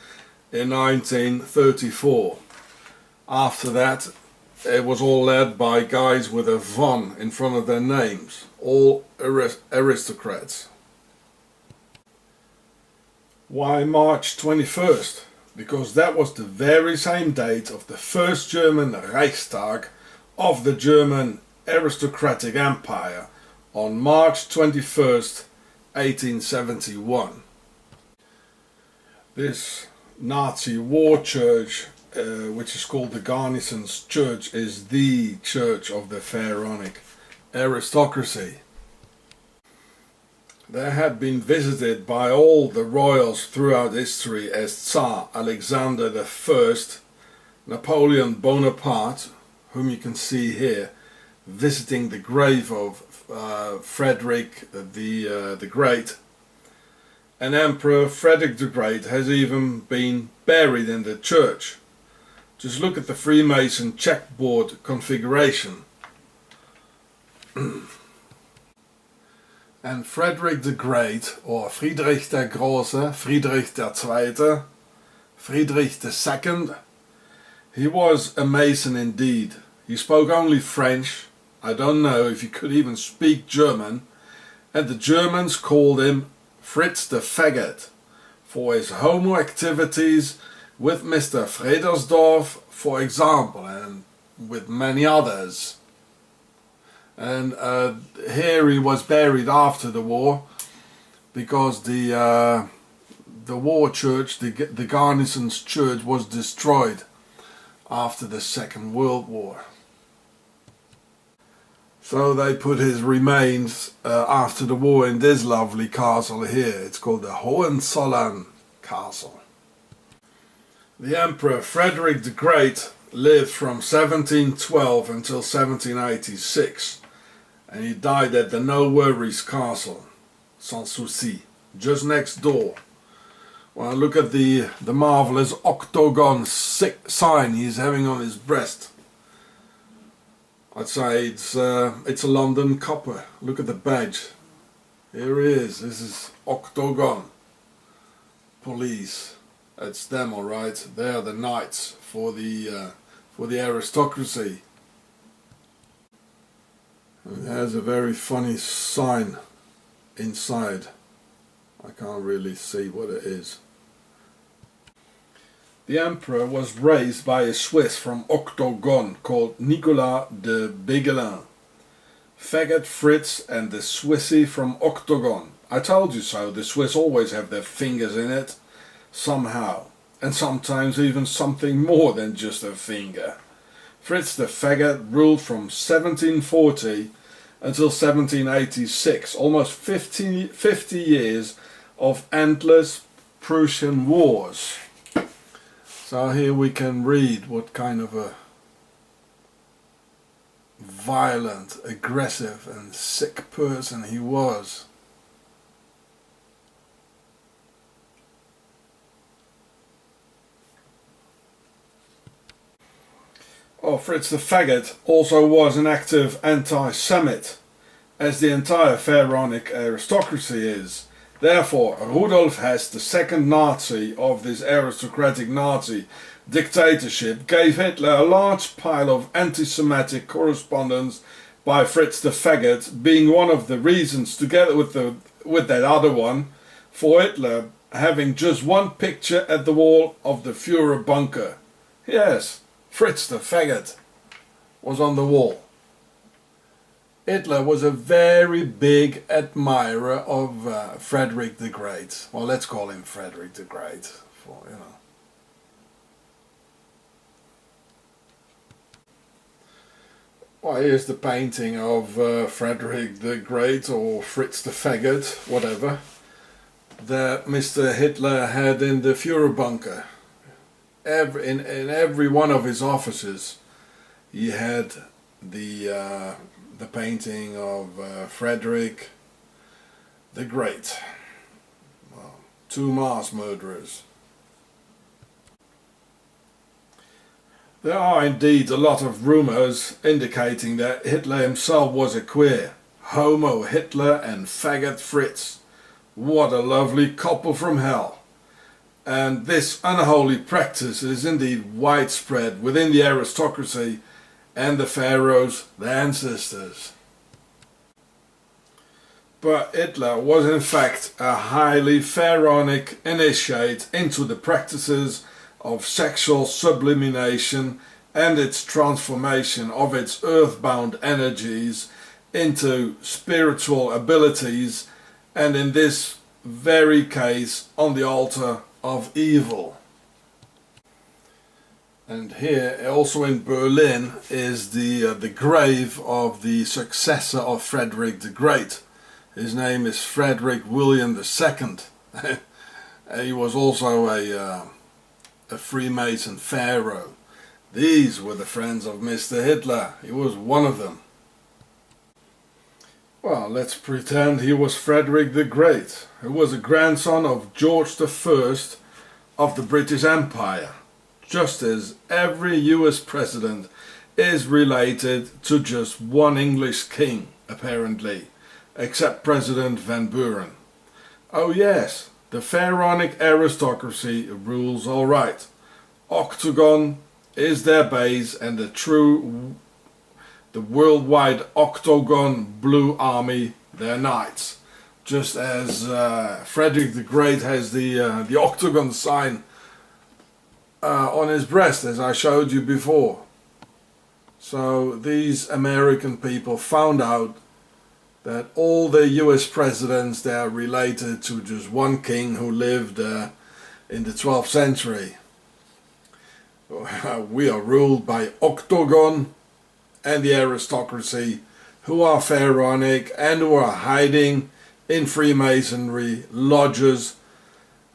in 1934. After that, it was all led by guys with a von in front of their names, all aristocrats. Why March 21st? Because that was the very same date of the first German Reichstag of the German aristocratic empire, on March 21st, 1871. This Nazi war church, which is called the Garnison's Church, is the church of the Pharaonic aristocracy. They had been visited by all the royals throughout history as Tsar Alexander I, Napoleon Bonaparte, whom you can see here, visiting the grave of Frederick the Great, and Emperor Frederick the Great has even been buried in the church. Just look at the Freemason checkboard configuration. And Frederick the Great, or Friedrich der Große, Friedrich der Zweite, Friedrich II, he was a Mason indeed. He spoke only French. I don't know if he could even speak German, and the Germans called him Fritz the Faggot for his homo activities with Mr. Fredersdorf, for example, and with many others. And here he was buried after the war, because the war church, the Garnison's Church, was destroyed after the Second World War. So they put his remains after the war in this lovely castle here. It's called the Hohenzollern Castle. The Emperor Frederick the Great lived from 1712 until 1786, and he died at the No Worries Castle, Sans Souci, just next door. Well, look at the marvelous octagon sign he's having on his breast. I'd say it's a London copper. Look at the badge. Here he is. This is Octagon Police. That's them, all right. They are the knights for the aristocracy. It has a very funny sign inside. I can't really see what it is. The emperor was raised by a Swiss from Octagon called Nicolas de Béguelin. Faggot Fritz and the Swissy from Octagon. I told you so, the Swiss always have their fingers in it, somehow. And sometimes even something more than just a finger. Fritz the Faggot ruled from 1740 until 1786, almost 50 years of endless Prussian wars. So here we can read what kind of a violent, aggressive and sick person he was. Oh, Fritz the Faggot also was an active anti-Semite, as the entire Pharaonic aristocracy is. Therefore, Rudolf Hess, the second Nazi of this aristocratic Nazi dictatorship, gave Hitler a large pile of anti-Semitic correspondence by Fritz the Faggot, being one of the reasons, together with that other one, for Hitler having just one picture at the wall of the Führer bunker. Yes, Fritz the Faggot was on the wall. Hitler was a very big admirer of Frederick the Great. Well, let's call him Frederick the Great, for you know. Well, here's the painting of Frederick the Great, or Fritz the Faggot, whatever, that Mr. Hitler had in the Führer bunker. In every one of his offices, he had the painting of Frederick the Great. Well, two mass murderers. There are indeed a lot of rumours indicating that Hitler himself was a queer. Homo Hitler and faggot Fritz. What a lovely couple from hell. And this unholy practice is indeed widespread within the aristocracy and the pharaohs, the ancestors. But Hitler was in fact a highly pharaonic initiate into the practices of sexual sublimation and its transformation of its earthbound energies into spiritual abilities, and in this very case on the altar of evil. And here also in Berlin is the grave of the successor of Frederick the Great. His name is Frederick William II. He was also a Freemason pharaoh. These were the friends of Mr. Hitler. He was one of them. Well, let's pretend he was Frederick the Great, who was a grandson of George I of the British Empire, just as every US president is related to just one English king, apparently, except President Van Buren. Oh yes, the pharaonic aristocracy rules all right. Octagon is their base, and the worldwide Octagon Blue Army their knights. Just as Frederick the Great has the Octagon sign on his breast, as I showed you before. So these American people found out that all the US presidents, they are related to just one king who lived in the 12th century. We are ruled by Octagon and the aristocracy, who are pharaonic and who are hiding in Freemasonry lodges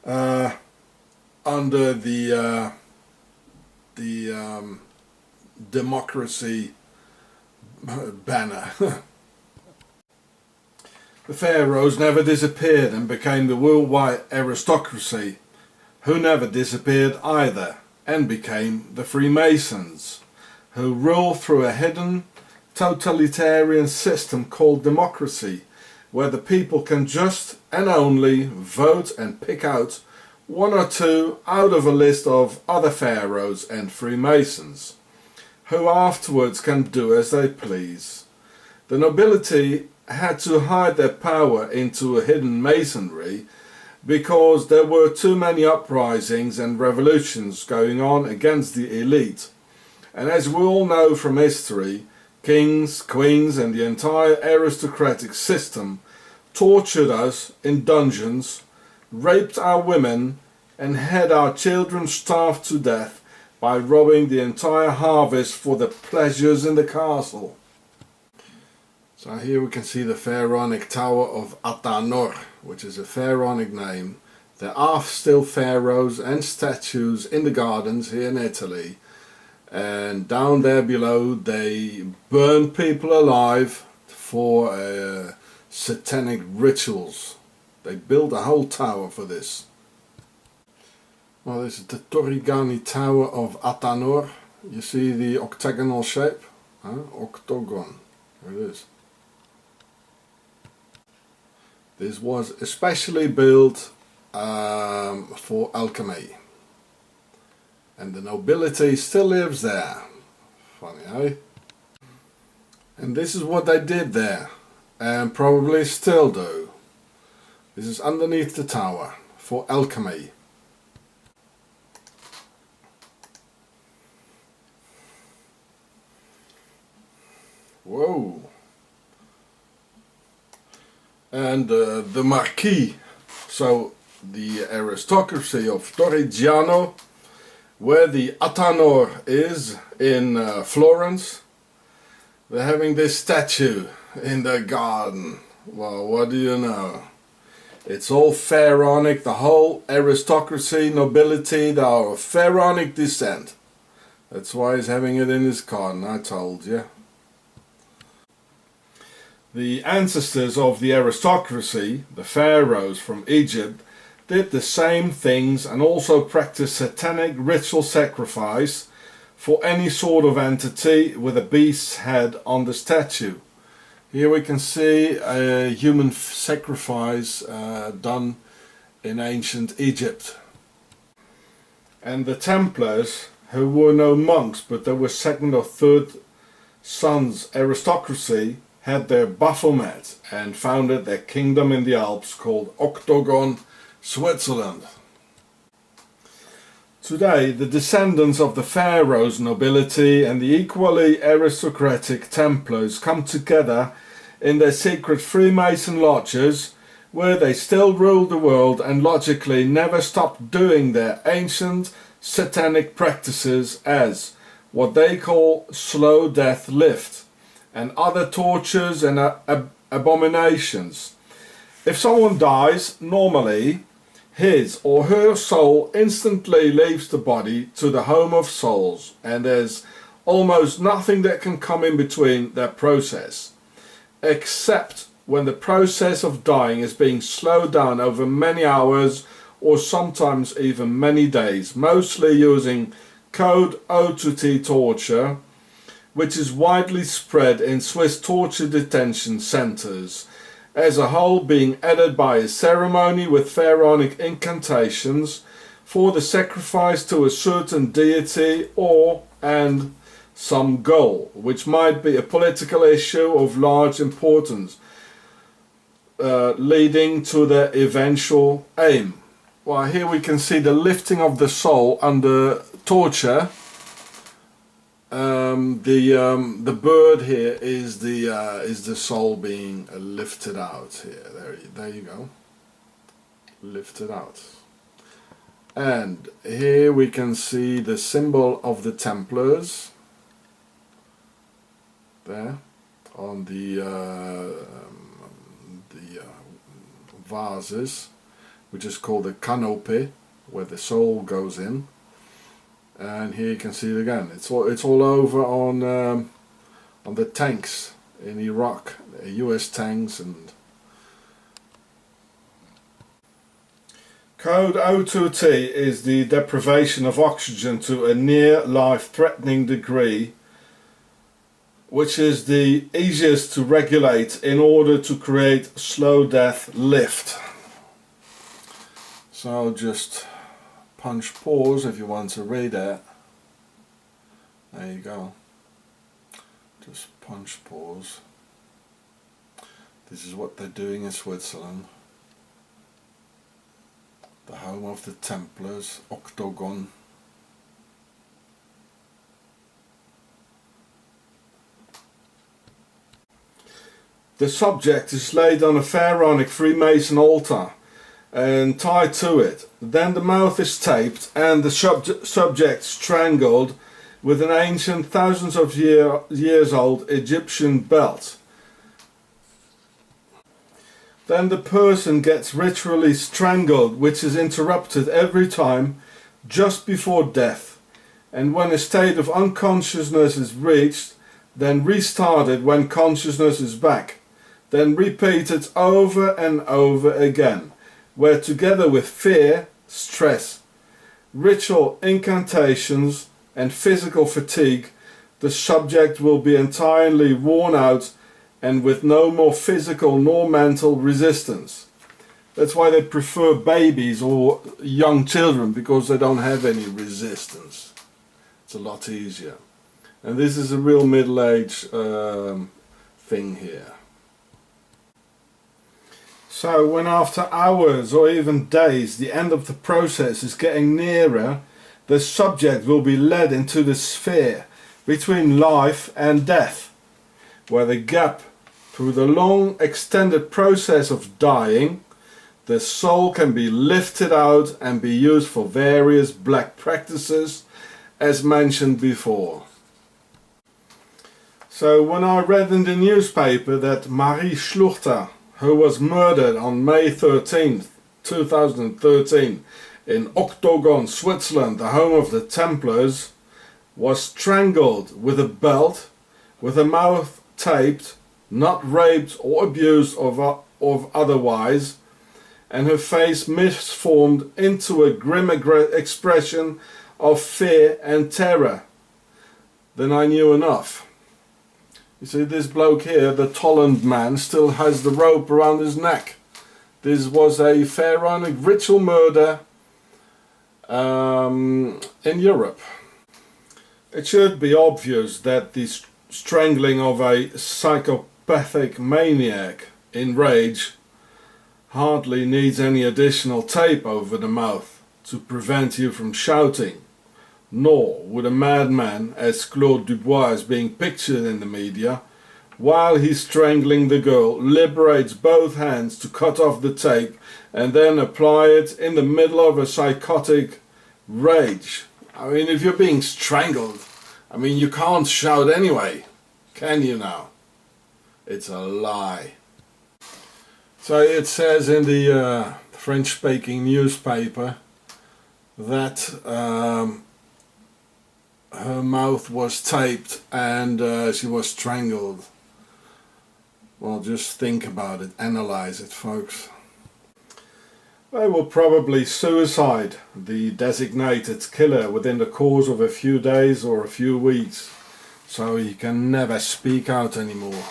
under the democracy banner. The pharaohs never disappeared and became the worldwide aristocracy, who never disappeared either and became the Freemasons, who rule through a hidden totalitarian system called democracy, where the people can just and only vote and pick out one or two out of a list of other pharaohs and Freemasons, who afterwards can do as they please. The nobility had to hide their power into a hidden masonry because there were too many uprisings and revolutions going on against the elite. And as we all know from history, kings, queens and the entire aristocratic system tortured us in dungeons, raped our women and had our children starved to death by robbing the entire harvest for the pleasures in the castle. So here we can see the pharaonic tower of Atanor, which is a pharaonic name. There are still pharaohs and statues in the gardens here in Italy. And down there below they burn people alive for satanic rituals. They built a whole tower for this. Well, this is the Torrigiani Tower of Atanor. You see the octagonal shape? Octagon. There it is. This was especially built for alchemy. And the nobility still lives there. Funny, eh? And this is what they did there. And probably still do. This is underneath the tower for alchemy. Whoa. and the marquis, so the aristocracy of Torrigiano, where the Atanor is in Florence. They're having this statue in their garden. Well, what do you know? It's all pharaonic, the whole aristocracy, nobility, they are of pharaonic descent. That's why he's having it in his garden, I told you. The ancestors of the aristocracy, the pharaohs from Egypt, did the same things and also practiced satanic ritual sacrifice for any sort of entity with a beast's head on the statue. Here we can see a human sacrifice done in ancient Egypt. And the Templars, who were no monks but they were second or third sons aristocracy, had their Baphomet and founded their kingdom in the Alps called Octagon, Switzerland. Today, the descendants of the pharaohs' nobility and the equally aristocratic Templars come together in their secret Freemason lodges, where they still rule the world and logically never stopped doing their ancient satanic practices as what they call slow death lift and other tortures and abominations. If someone dies, normally his or her soul instantly leaves the body to the home of souls, and there's almost nothing that can come in between that process, except when the process of dying is being slowed down over many hours or sometimes even many days, mostly using code O2T torture, which is widely spread in Swiss torture detention centers, as a whole being added by a ceremony with pharaonic incantations for the sacrifice to a certain deity or and some goal, which might be a political issue of large importance, leading to their eventual aim. Well, here we can see the lifting of the soul under torture. The bird here is the soul being lifted out here. There you go. Lifted out. And here we can see the symbol of the Templars. There, on the vases, which is called the canopy, where the soul goes in. And here you can see it again. It's all over on the tanks in Iraq, US tanks. And code O2T is the deprivation of oxygen to a near life-threatening degree, which is the easiest to regulate in order to create slow death lift. So just punch pause if you want to read it. There you go. Just punch pause. This is what they're doing in Switzerland. The home of the Templars, Octagon. The subject is laid on a pharaonic Freemason altar and tied to it. Then the mouth is taped and the subject strangled with an ancient, thousands of years old Egyptian belt. Then the person gets ritually strangled, which is interrupted every time just before death, and when a state of unconsciousness is reached, then restarted when consciousness is back, then repeated over and over again, where together with fear, stress, ritual incantations and physical fatigue, the subject will be entirely worn out and with no more physical nor mental resistance. That's why they prefer babies or young children, because they don't have any resistance. It's a lot easier. And this is a real middle-age thing here. So when after hours or even days the end of the process is getting nearer, the subject will be led into the sphere between life and death, where the gap through the long extended process of dying, the soul can be lifted out and be used for various black practices, as mentioned before. So when I read in the newspaper that Marie Schluchter, who was murdered on May 13th, 2013 in Octagon, Switzerland, the home of the Templars, was strangled with a belt, with her mouth taped, not raped or abused or otherwise, and her face misformed into a grim expression of fear and terror, then I knew enough. You see, this bloke here, the Tolland man, still has the rope around his neck. This was a pharaonic ritual murder in Europe. It should be obvious that the strangling of a psychopathic maniac in rage hardly needs any additional tape over the mouth to prevent you from shouting, nor would a madman, as Claude Dubois is being pictured in the media, while he's strangling the girl, liberates both hands to cut off the tape and then apply it in the middle of a psychotic rage. I mean, if you're being strangled, I mean, you can't shout anyway, can you now? It's a lie. So it says in the French-speaking newspaper that her mouth was taped and she was strangled. Well, just think about it, analyze it, folks. They will probably suicide the designated killer within the course of a few days or a few weeks, so he can never speak out anymore.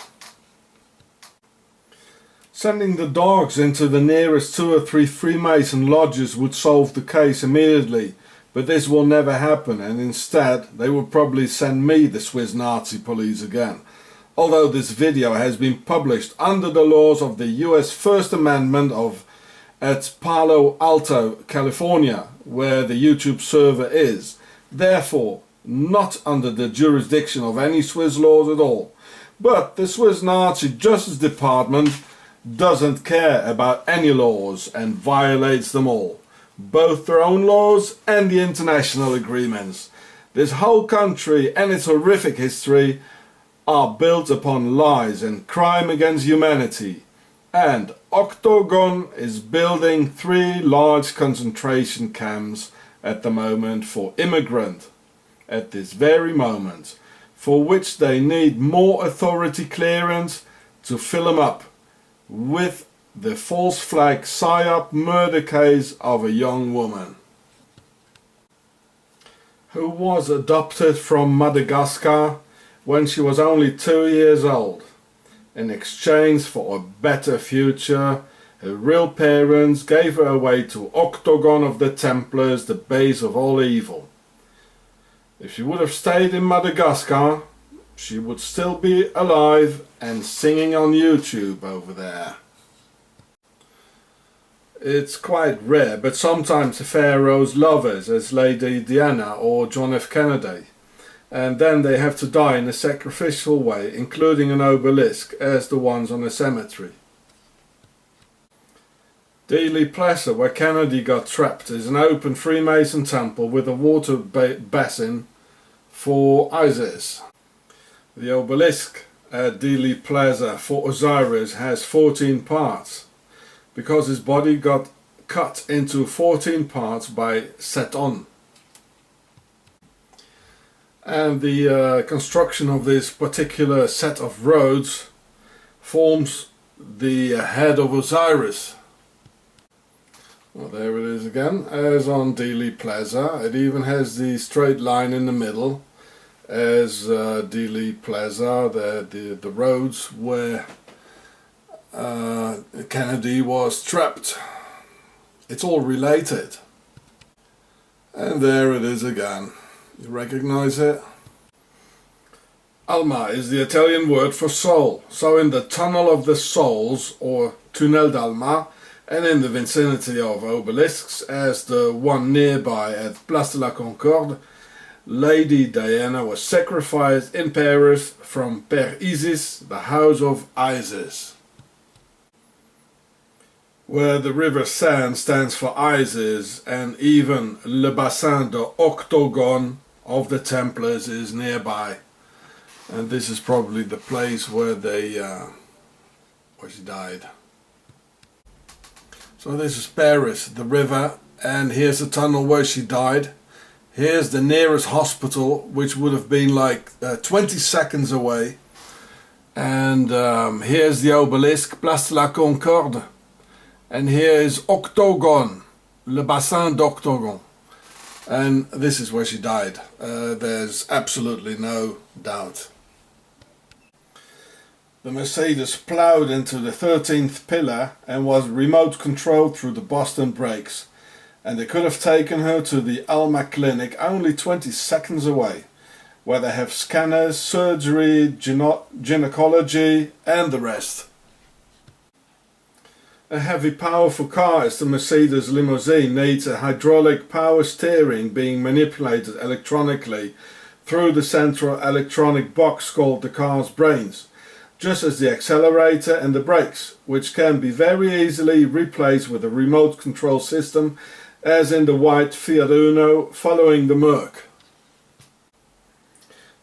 Sending the dogs into the nearest 2 or 3 Freemason lodges would solve the case immediately, but this will never happen, and instead they will probably send me, the Swiss Nazi police, again. Although this video has been published under the laws of the US First Amendment at Palo Alto, California, where the YouTube server is, therefore not under the jurisdiction of any Swiss laws at all. But the Swiss Nazi Justice Department doesn't care about any laws and violates them all, both their own laws and the international agreements. This whole country and its horrific history are built upon lies and crime against humanity, and Octagon is building 3 large concentration camps at the moment for immigrants, at this very moment, for which they need more authority clearance to fill them up with the false flag PSYOP murder case of a young woman who was adopted from Madagascar when she was only 2 years old. In exchange for a better future, her real parents gave her away to Octagon of the Templars, the base of all evil. If she would have stayed in Madagascar, she would still be alive and singing on YouTube over there. It's quite rare, but sometimes the pharaohs love us, as Lady Diana or John F. Kennedy, and then they have to die in a sacrificial way, including an obelisk, as the ones on the cemetery. Dealey Plaza, where Kennedy got trapped, is an open Freemason temple with a water basin for Isis. The obelisk at Dealey Plaza for Osiris has 14 parts, because his body got cut into 14 parts by Seton. And the construction of this particular set of roads forms the head of Osiris. Well, there it is again, as on Dealey Plaza. It even has the straight line in the middle, as Dealey Plaza, the roads where Kennedy was trapped. It's all related. And there it is again. You recognize it? Alma is the Italian word for soul. So in the Tunnel of the Souls, or Tunnel d'Alma, and in the vicinity of obelisks, as the one nearby at Place de la Concorde, Lady Diana was sacrificed in Paris from Per Isis, the house of Isis. Where the river Seine stands for Isis, and even Le Bassin d'Octogone of the Templars is nearby. And this is probably the place where she died. So this is Paris, the river, and here's the tunnel where she died. Here's the nearest hospital, which would have been like 20 seconds away. And here's the obelisk, Place de la Concorde. And here is Octogone, Le Bassin d'Octogone. And this is where she died. There's absolutely no doubt. The Mercedes ploughed into the 13th pillar and was remote controlled through the Boston brakes. And they could have taken her to the Alma Clinic only 20 seconds away, where they have scanners, surgery, gynecology and the rest. A heavy powerful car as the Mercedes limousine needs a hydraulic power steering being manipulated electronically through the central electronic box called the car's brains, just as the accelerator and the brakes, which can be very easily replaced with a remote control system as in the white Fiat Uno following the Merc.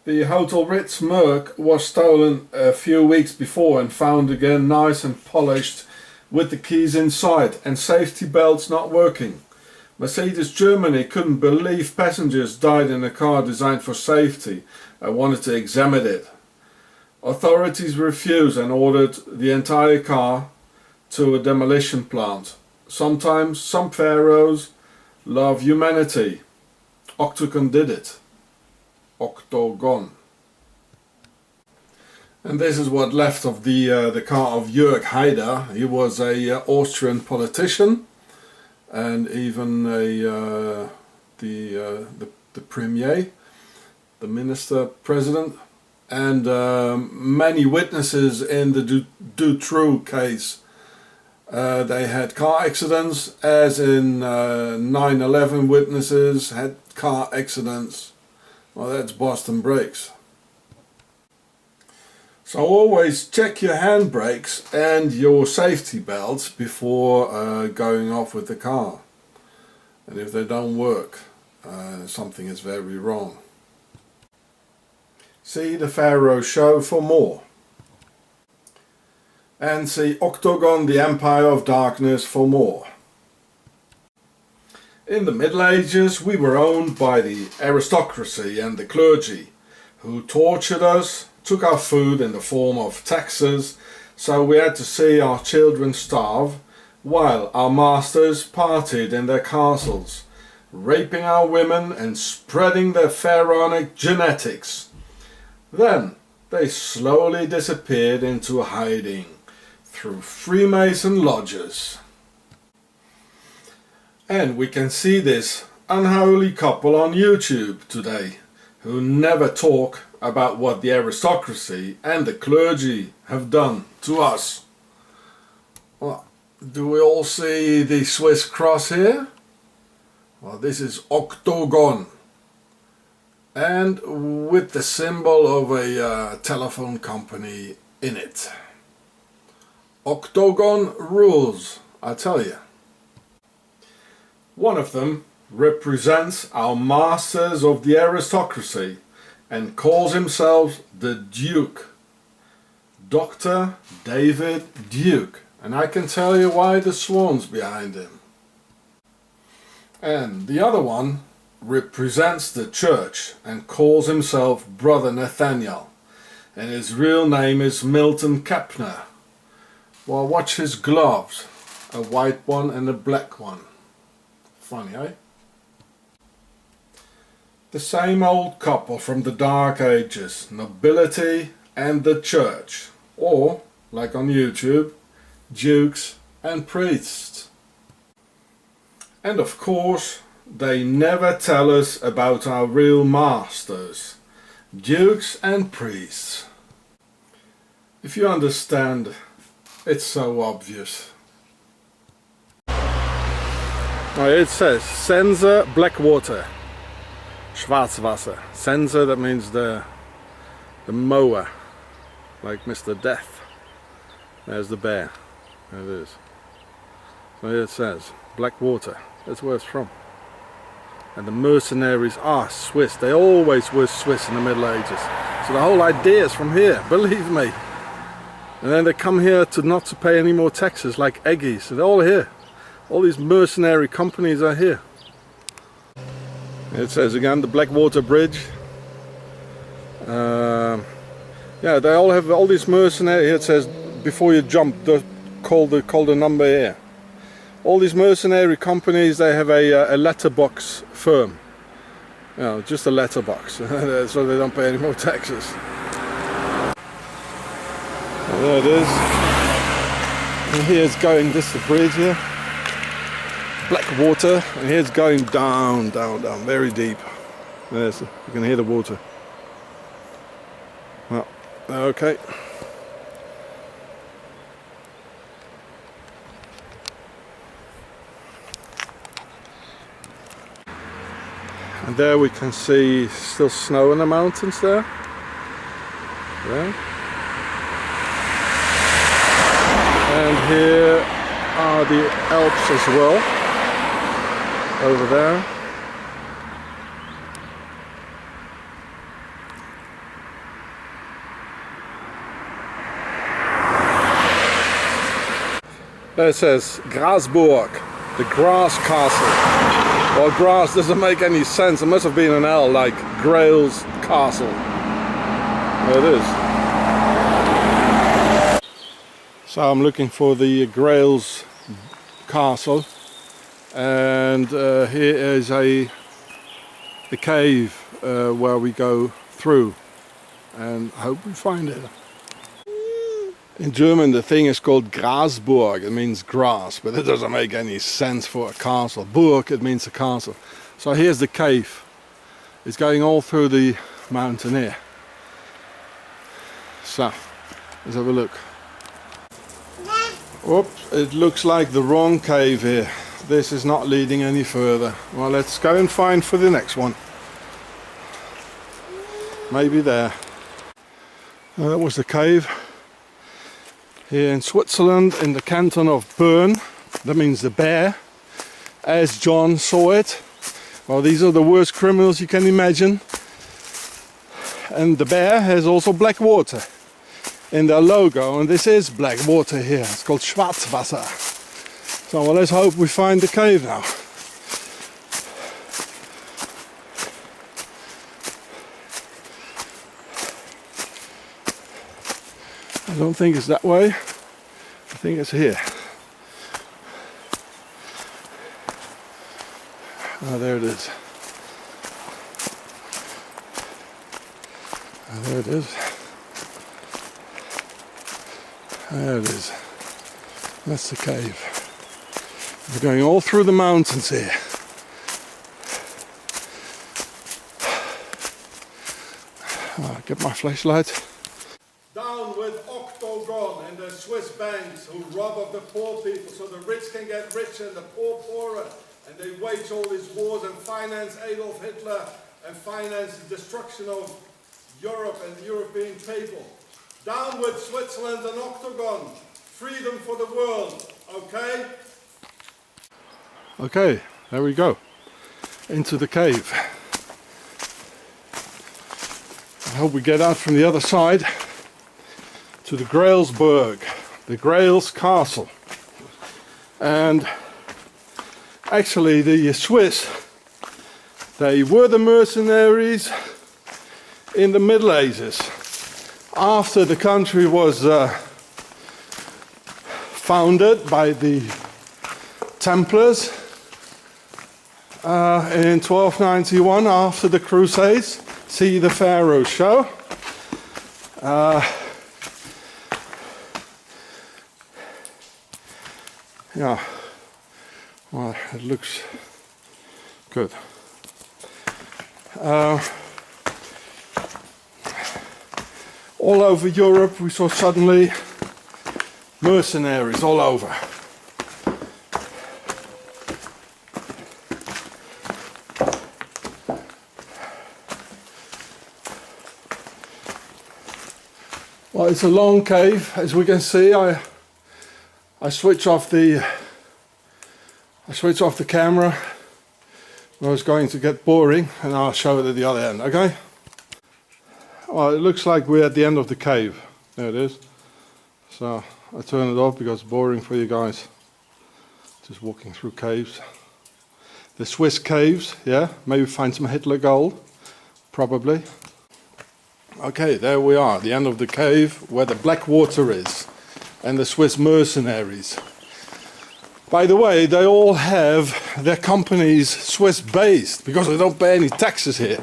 The Hotel Ritz Merc was stolen a few weeks before and found again nice and polished with the keys inside and safety belts not working. Mercedes Germany couldn't believe passengers died in a car designed for safety and wanted to examine it. Authorities refused and ordered the entire car to a demolition plant. Sometimes some pharaohs love humanity. Octagon did it. Octogone. And this is what left of the car of Jörg Haider. He was a Austrian politician and even the premier, the minister president, and many witnesses in the Dutroux case. They had car accidents, as in 9/11 witnesses had car accidents. Well, that's Boston brakes. So always check your handbrakes and your safety belts before going off with the car. And if they don't work, something is very wrong. See the Pharaoh show for more. And see Octagon, the Empire of Darkness for more. In the Middle Ages we were owned by the aristocracy and the clergy, who tortured us, took our food in the form of taxes, so we had to see our children starve, while our masters partied in their castles, raping our women and spreading their pharaonic genetics. Then they slowly disappeared into hiding through Freemason lodges. And we can see this unholy couple on YouTube today, who never talk about what the aristocracy and the clergy have done to us. Well, do we all see the Swiss cross here? Well, this is Octogone, and with the symbol of a telephone company in it. Octogone rules, I tell you. One of them represents our masters of the aristocracy and calls himself the Duke. Dr. David Duke. And I can tell you why the swan's behind him. And the other one represents the church and calls himself Brother Nathaniel. And his real name is Milton Kepner. Well, watch his gloves. A white one and a black one. Funny, eh? The same old couple from the Dark Ages, nobility and the church, or, like on YouTube, dukes and priests. And of course, they never tell us about our real masters, dukes and priests. If you understand, it's so obvious. It says Senza Blackwater. Schwarzwasser. Sensor, that means the mower, like Mr. Death. There's the bear. There it is. So here it says black water. That's where it's from. And the mercenaries are Swiss. They always were Swiss in the Middle Ages. So the whole idea is from here, believe me. And then they come here to not to pay any more taxes, like Eggies. So they're all here. All these mercenary companies are here. It says again the Blackwater Bridge. Yeah, they all have all these mercenary. Here it says before you jump, call the number here. All these mercenary companies, they have a letterbox firm. You know, just a letterbox, so they don't pay any more taxes. And there it is. And here's going, this is the bridge here. Black water, and here it's going down, down, down, very deep. There's, you can hear the water. Well, okay. And there we can see still snow in the mountains there. Yeah. And here are the Alps as well. Over there. There it says Grasburg, the grass castle. Well, grass doesn't make any sense. It must have been an L, like Grail's castle. There it is. So I'm looking for the Grail's castle. And here is a cave where we go through, and hope we find it. In German the thing is called Grasburg, it means grass, but it doesn't make any sense for a castle. Burg, it means a castle. So here's the cave. It's going all through the mountain here. So, let's have a look. Oops, it looks like the wrong cave here. This is not leading any further. Well, let's go and find for the next one. Maybe there. That was the cave. Here in Switzerland, in the canton of Bern. That means the bear, as John saw it. Well, these are the worst criminals you can imagine. And the bear has also black water in their logo, and this is black water here. It's called Schwarzwasser. So well, let's hope we find the cave now. I don't think it's that way. I think it's here. Oh, there it is. Oh, there it is. There it is. That's the cave. We're going all through the mountains here. Oh, get my flashlight. Down with Octagon and the Swiss banks who rob of the poor people so the rich can get richer and the poor poorer. And they wage all these wars and finance Adolf Hitler and finance the destruction of Europe and the European people. Down with Switzerland and Octagon. Freedom for the world, okay? Okay, there we go. Into the cave. I hope we get out from the other side to the Grailsburg, the Grail's castle. And actually the Swiss, they were the mercenaries in the Middle Ages. After the country was founded by the Templars in 1291 after the Crusades. See the Pharaoh show. Yeah, well, it looks good. All over Europe we saw suddenly mercenaries all over. Well, it's a long cave, as we can see. I switch off the camera. I was going to get boring, and I'll show it at the other end. Okay. Well, it looks like we're at the end of the cave. There it is. So I turn it off because it's boring for you guys. Just walking through caves. The Swiss caves, yeah. Maybe find some Hitler gold. Probably. Okay, there we are, the end of the cave where the black water is. And the Swiss mercenaries. By the way, they all have their companies Swiss based because they don't pay any taxes here.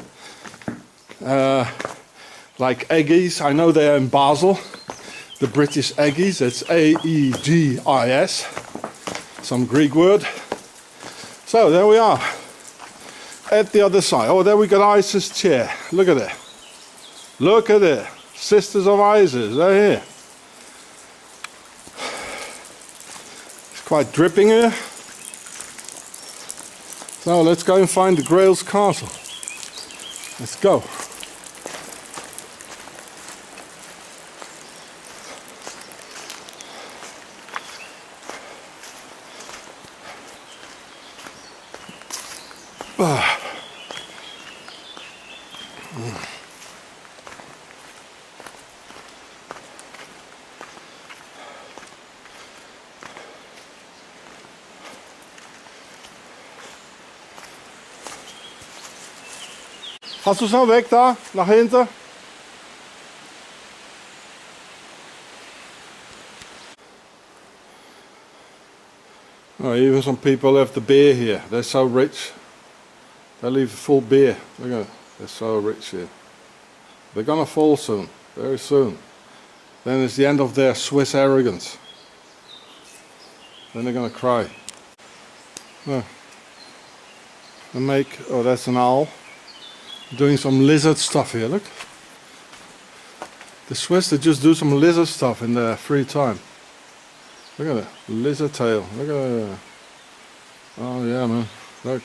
Like Aegis, I know they're in Basel. The British Aegis, it's A-E-G-I-S. Some Greek word. So there we are. At the other side. Oh, there we got Isis' chair. Look at it. Look at it. Sisters of Isis, they're here. It's quite dripping here. So let's go and find the Grail's castle. Let's go. Hast du so weg da, nach hinten? Oh, even some people have the beer here. They're so rich. They leave a full beer. Look at it. They're so rich here. They're gonna fall soon, very soon. Then it's the end of their Swiss arrogance. Then they're gonna cry. Oh. They make, oh, that's an owl. Doing some lizard stuff here, look. The Swiss, they just do some lizard stuff in their free time. Look at it, lizard tail, look at it. Oh yeah, man, look.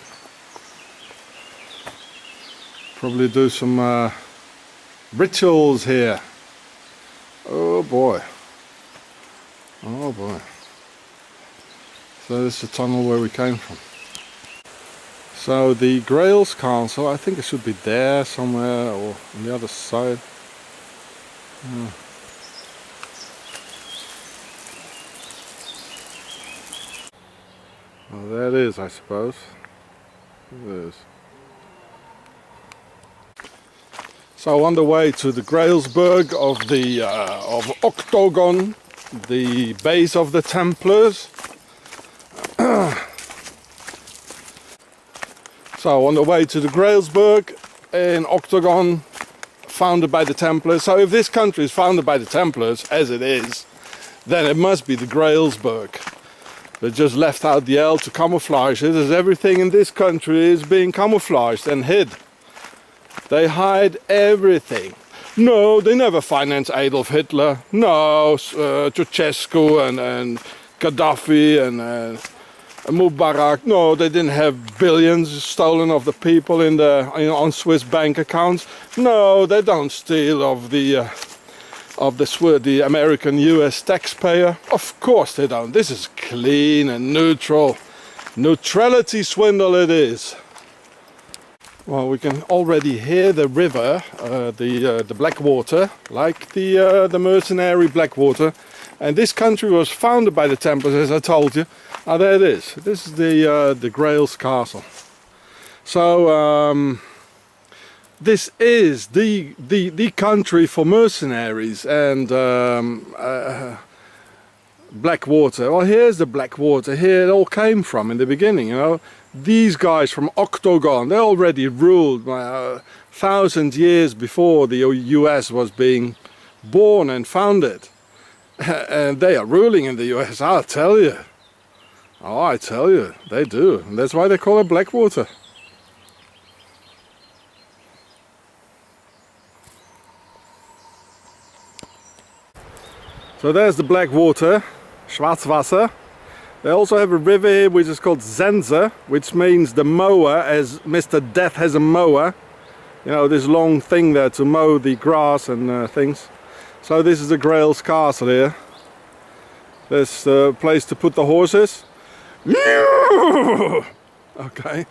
Probably do some rituals here. Oh boy. Oh boy. So this is the tunnel where we came from. So the Grail's castle, I think it should be there somewhere or on the other side. Well, there it is, I suppose. There it is. So on the way to the Grailsburg of the of Octagon, the base of the Templars. So on the way to the Grailsburg in Octagon, founded by the Templars. So if this country is founded by the Templars, as it is, then it must be the Grailsburg. They just left out the L to camouflage it, as everything in this country is being camouflaged and hid. They hide everything. No, they never financed Adolf Hitler. No, Ceausescu and Gaddafi and Mubarak. No, they didn't have billions stolen of the people in the on Swiss bank accounts. No, they don't steal of the American US taxpayer. Of course they don't. This is clean and neutral. Neutrality swindle it is. Well, we can already hear the river, the Blackwater, like the mercenary Blackwater. And this country was founded by the Templars, as I told you. Ah, there it is. This is the Grail's castle. So this is the country for mercenaries and Blackwater. Well, here's the Blackwater. Here it all came from in the beginning. You know, these guys from Octagon, they already ruled 1,000 years before the US was being born and founded. And they are ruling in the US, I'll tell you. Oh, I tell you, they do. And that's why they call it Blackwater. So there's the Blackwater, Schwarzwasser. They also have a river here which is called Sense, which means the mower, as Mr. Death has a mower. You know, this long thing there to mow the grass and things. So this is the Grail's castle here. There's the place to put the horses. Okay,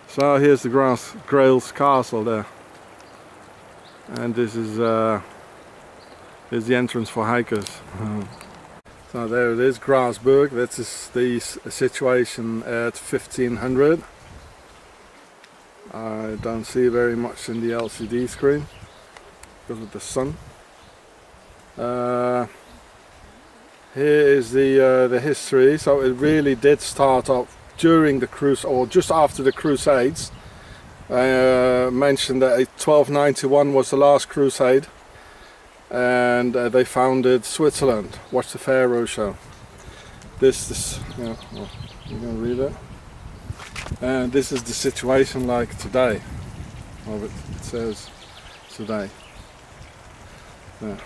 so here's the Grail's castle there. And this is here's the entrance for hikers. So there it is, Grasberg. That's the situation at 1500. I don't see very much in the LCD screen because of the sun. Here is the history. So it really did start up during the Crusade, or just after the Crusades. I mentioned that 1291 was the last crusade, and they founded Switzerland. Watch the Pharaoh show. This yeah, well, you can read it. And this is the situation like today. Well, it says today. Yeah.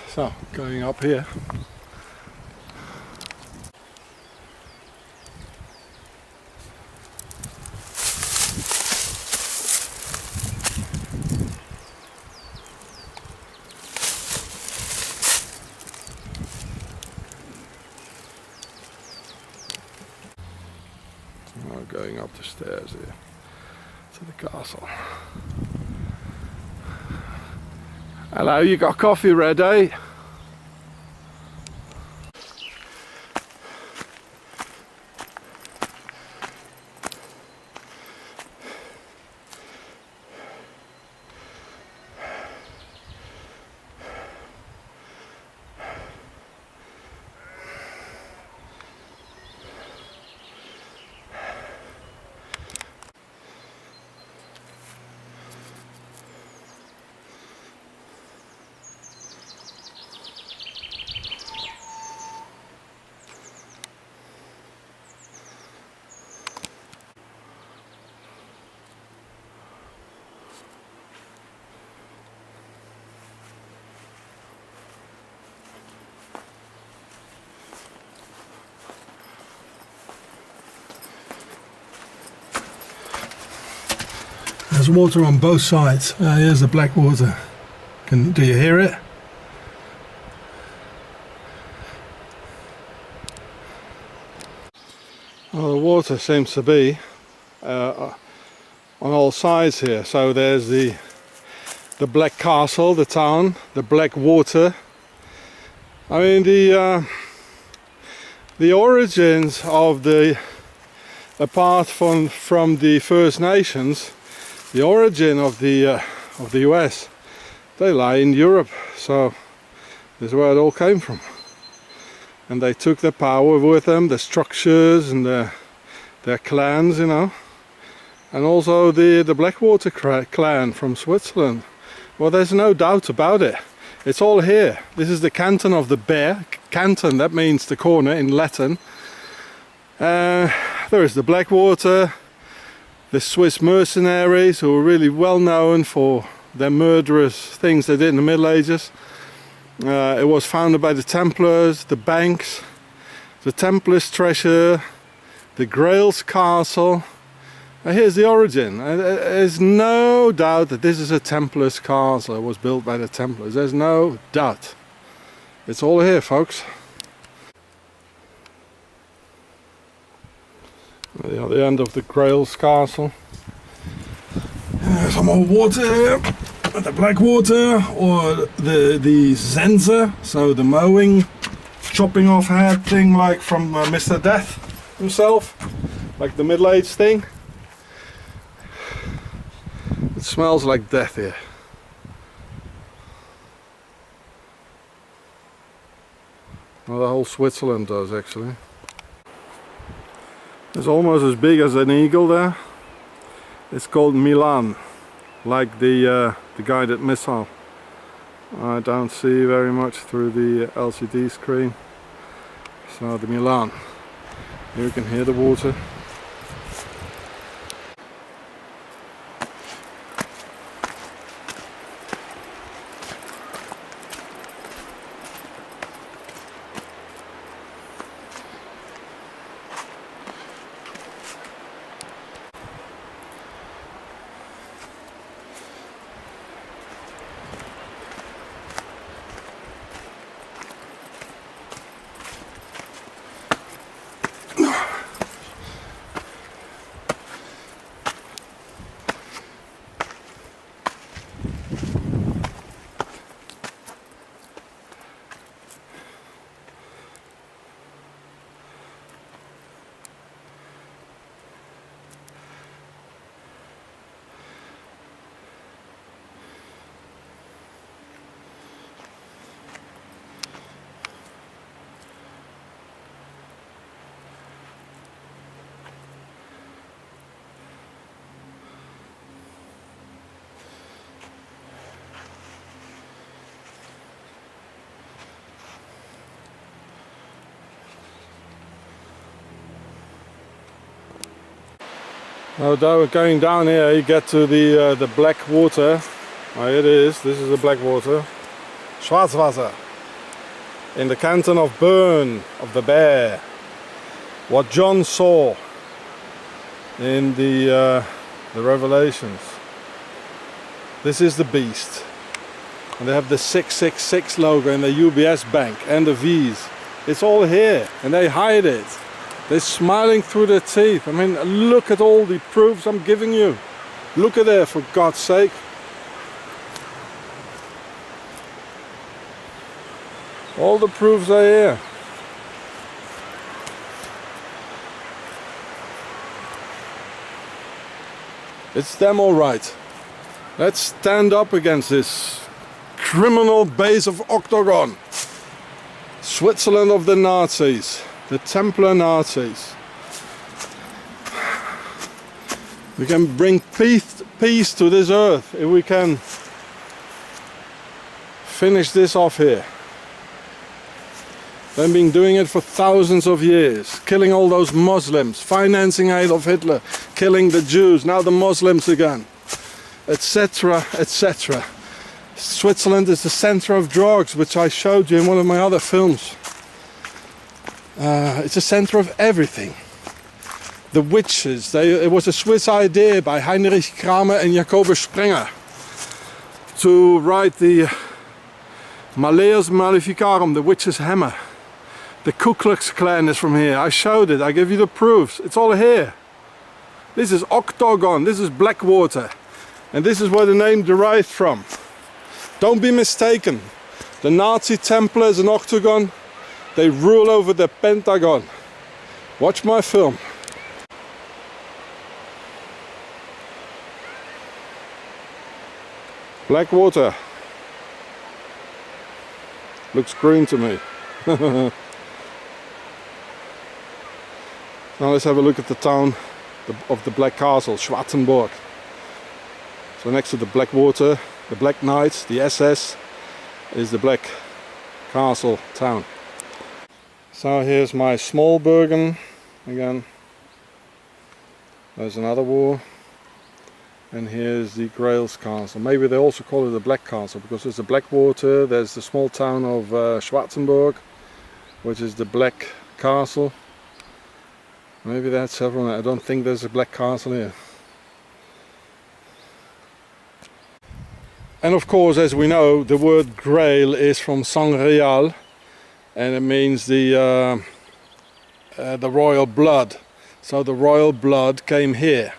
So going up here. Going up the stairs here to the castle. Hello, you got coffee ready? There's water on both sides. Here's the black water. Do you hear it? Well, the water seems to be on all sides here. So there's the black castle, the town, the black water. I mean the origins of apart from the First Nations. The origin of the US, they lie in Europe, so this is where it all came from. And they took the power with them, the structures and their clans, you know. And also the Blackwater clan from Switzerland. Well, there's no doubt about it. It's all here. This is the canton of the Bear. Canton, that means the corner in Latin. There is the Blackwater. The Swiss mercenaries, who were really well known for their murderous things they did in the Middle Ages. It was founded by the Templars, the banks, the Templars' treasure, the Grail's castle. Here's the origin. There's no doubt that this is a Templars' castle. It was built by the Templars. There's no doubt. It's all here, folks. The other end of the Grail's castle. Some more water here, the black water, or the zenser, so the mowing, chopping off head thing, like from Mr. Death himself, like the Middle Age thing. It smells like death here. Well, the whole Switzerland does actually. It's almost as big as an eagle there. It's called Milan, like the guided missile. I don't see very much through the LCD screen. So the Milan. Here you can hear the water. Now going down here you get to the black water. Oh, it is. This is the black water. Schwarzwasser. In the canton of Bern, of the bear. What John saw in the Revelations. This is the beast. And they have the 666 logo in the UBS bank and the V's. It's all here and they hide it. They're smiling through their teeth. I mean, look at all the proofs I'm giving you. Look at there, for God's sake. All the proofs are here. It's them all right. Let's stand up against this criminal base of Octagon. Switzerland of the Nazis. The Templar Nazis. We can bring peace to this earth if we can finish this off here. They've been doing it for thousands of years, killing all those Muslims, financing Adolf Hitler, killing the Jews, now the Muslims again, etc., etc. Switzerland is the center of drugs, which I showed you in one of my other films. It's a center of everything. The witches, it was a Swiss idea by Heinrich Kramer and Jacobus Sprenger to write the Malleus Maleficarum, the witch's hammer. The Ku Klux Klan is from here. I showed it, I gave you the proofs. It's all here. This is Octagon, this is Blackwater. And this is where the name derived from. Don't be mistaken. The Nazi Templars and Octagon, they rule over the Pentagon. Watch my film. Blackwater. Looks green to me. Now let's have a look at the town of the Black Castle, Schwarzenburg. So next to the Blackwater, the Black Knights, the SS, is the Black Castle town. So here's my small Bergen again. There's another war. And here's the Grails Castle. Maybe they also call it the Black Castle because there's the Blackwater, there's the small town of Schwarzenburg, which is the Black Castle. Maybe they had several. I don't think there's a Black Castle here. And of course, as we know, the word Grail is from Sangreal, and it means the royal blood. So the royal blood came here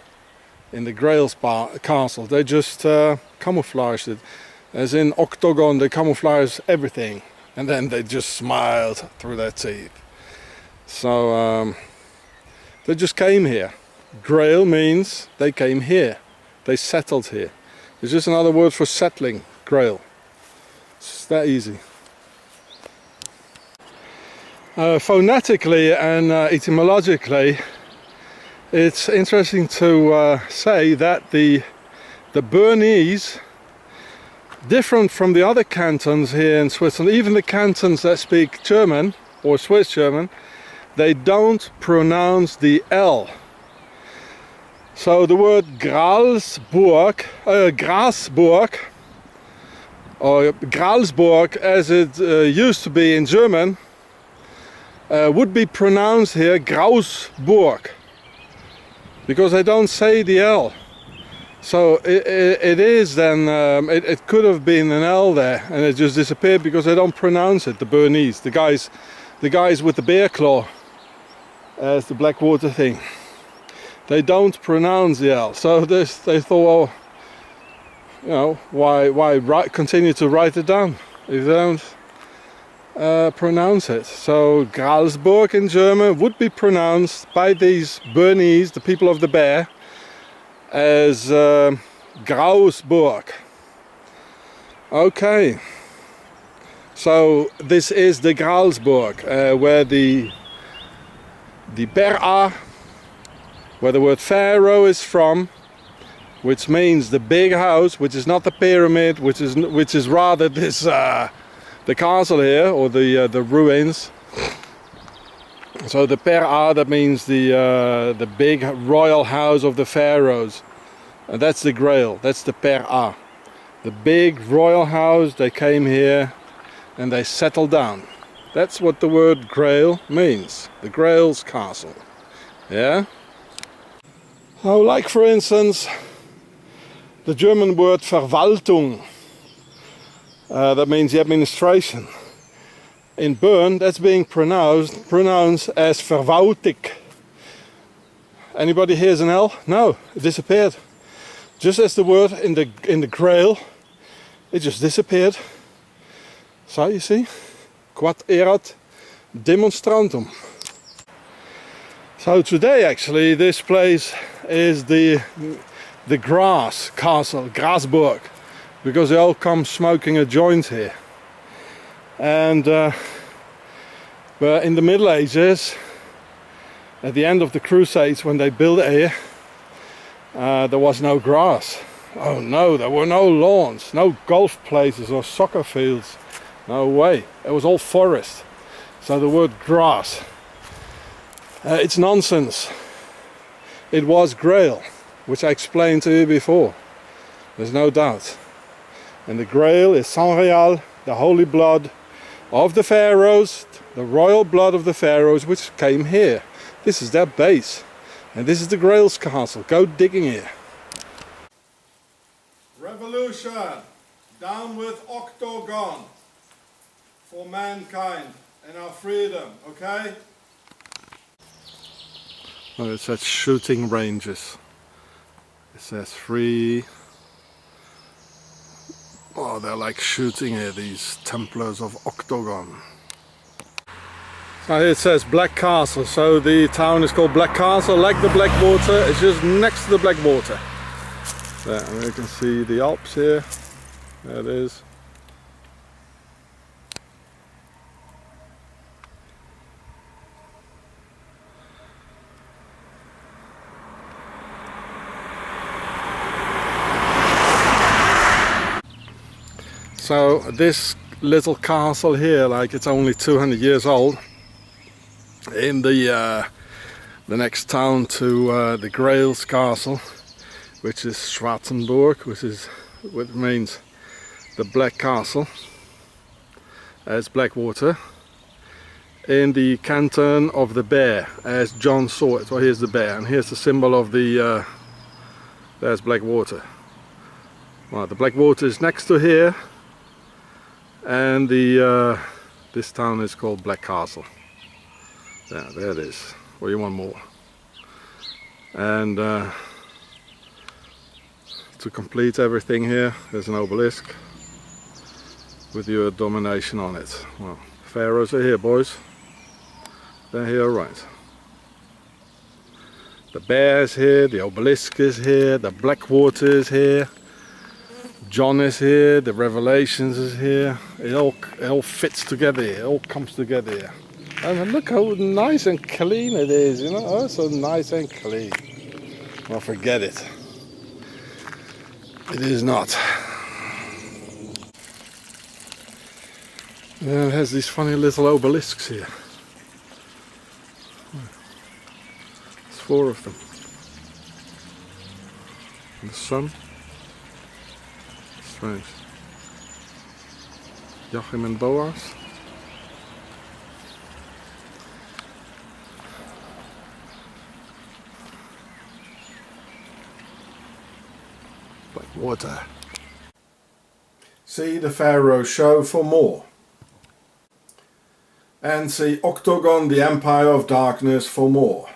in the Grails castle. They just camouflaged it. As in Octagon, they camouflage everything, and then they just smiled through their teeth. So they just came here. Grail means they came here. They settled here. It's just another word for settling, Grail. It's that easy. Phonetically and etymologically, it's interesting to say that the Bernese, different from the other cantons here in Switzerland, even the cantons that speak German or Swiss German, they don't pronounce the L. So the word Gralsburg, or Gralsburg as it used to be in German, would be pronounced here Grausburg, because they don't say the L. So it is then, it could have been an L there, and it just disappeared because they don't pronounce it, the Bernese, the guys with the bear claw as the Blackwater thing. They don't pronounce the L, so they thought, well, you know, why continue to write it down if they don't pronounce it? So Gralsburg in German would be pronounced by these Bernese, the people of the bear, as Grausburg. Okay, so this is the Gralsburg, where the bear are, where the word pharaoh is from, which means the big house, which is not the pyramid, which is rather this the castle here, or the ruins. So the pane, that means the big royal house of the pharaohs, and that's the Grail. That's the pane, the big royal house. They came here and they settled down. That's what the word Grail means. The Grail's castle. Yeah. So, like for instance, the German word Verwaltung. That means the administration. In Bern, that's being pronounced as Verwaltig. Anybody hears an L? No, it disappeared. Just as the word in the Grail, it just disappeared. So you see, quod erat demonstrantum. So today, actually, this place is the grass castle, Grasburg, because they all come smoking a joint here. And but in the Middle Ages, at the end of the Crusades, when they built it here, there was no grass. Oh no, there were no lawns, no golf places or soccer fields. No way. It was all forest. So the word grass, it's nonsense. It was Grail, which I explained to you before. There's no doubt. And the Grail is Sang Real, the holy blood of the pharaohs, the royal blood of the pharaohs, which came here. This is their base, and this is the Grail's castle. Go digging here. Revolution, down with Octagon, for mankind and our freedom, okay? Oh, it says shooting ranges. It says free. Oh, they're like shooting here, these Templars of Octagon. So here it says Black Castle, so the town is called Black Castle, like the Black Water. It's just next to the Black Water. There, and you can see the Alps here. There it is. So this little castle here, like it's only 200 years old, in the next town to the Grail's castle, which is Schwarzenburg, which means the Black Castle, as Blackwater, in the canton of the bear, as John saw it. So here's the bear, and here's the symbol of the, there's Blackwater. Well, the Blackwater is next to here, and this town is called Black Castle. There it is. Well, you want more. And to complete everything here, there's an obelisk with your domination on it. Well, pharaohs are here, boys. They're here, right. The bear is here, the obelisk is here, the Blackwater is here. John is here, the Revelations is here. It all fits together here, it all comes together here. And look how nice and clean it is, you know, oh, so nice and clean. Well, forget it. It is not. And it has these funny little obelisks here. There's 4 of them. And the sun. Strange. Joachim and Boaz. Blackwater. See the Pharaoh show for more. And see Octagon, the Empire of Darkness for more.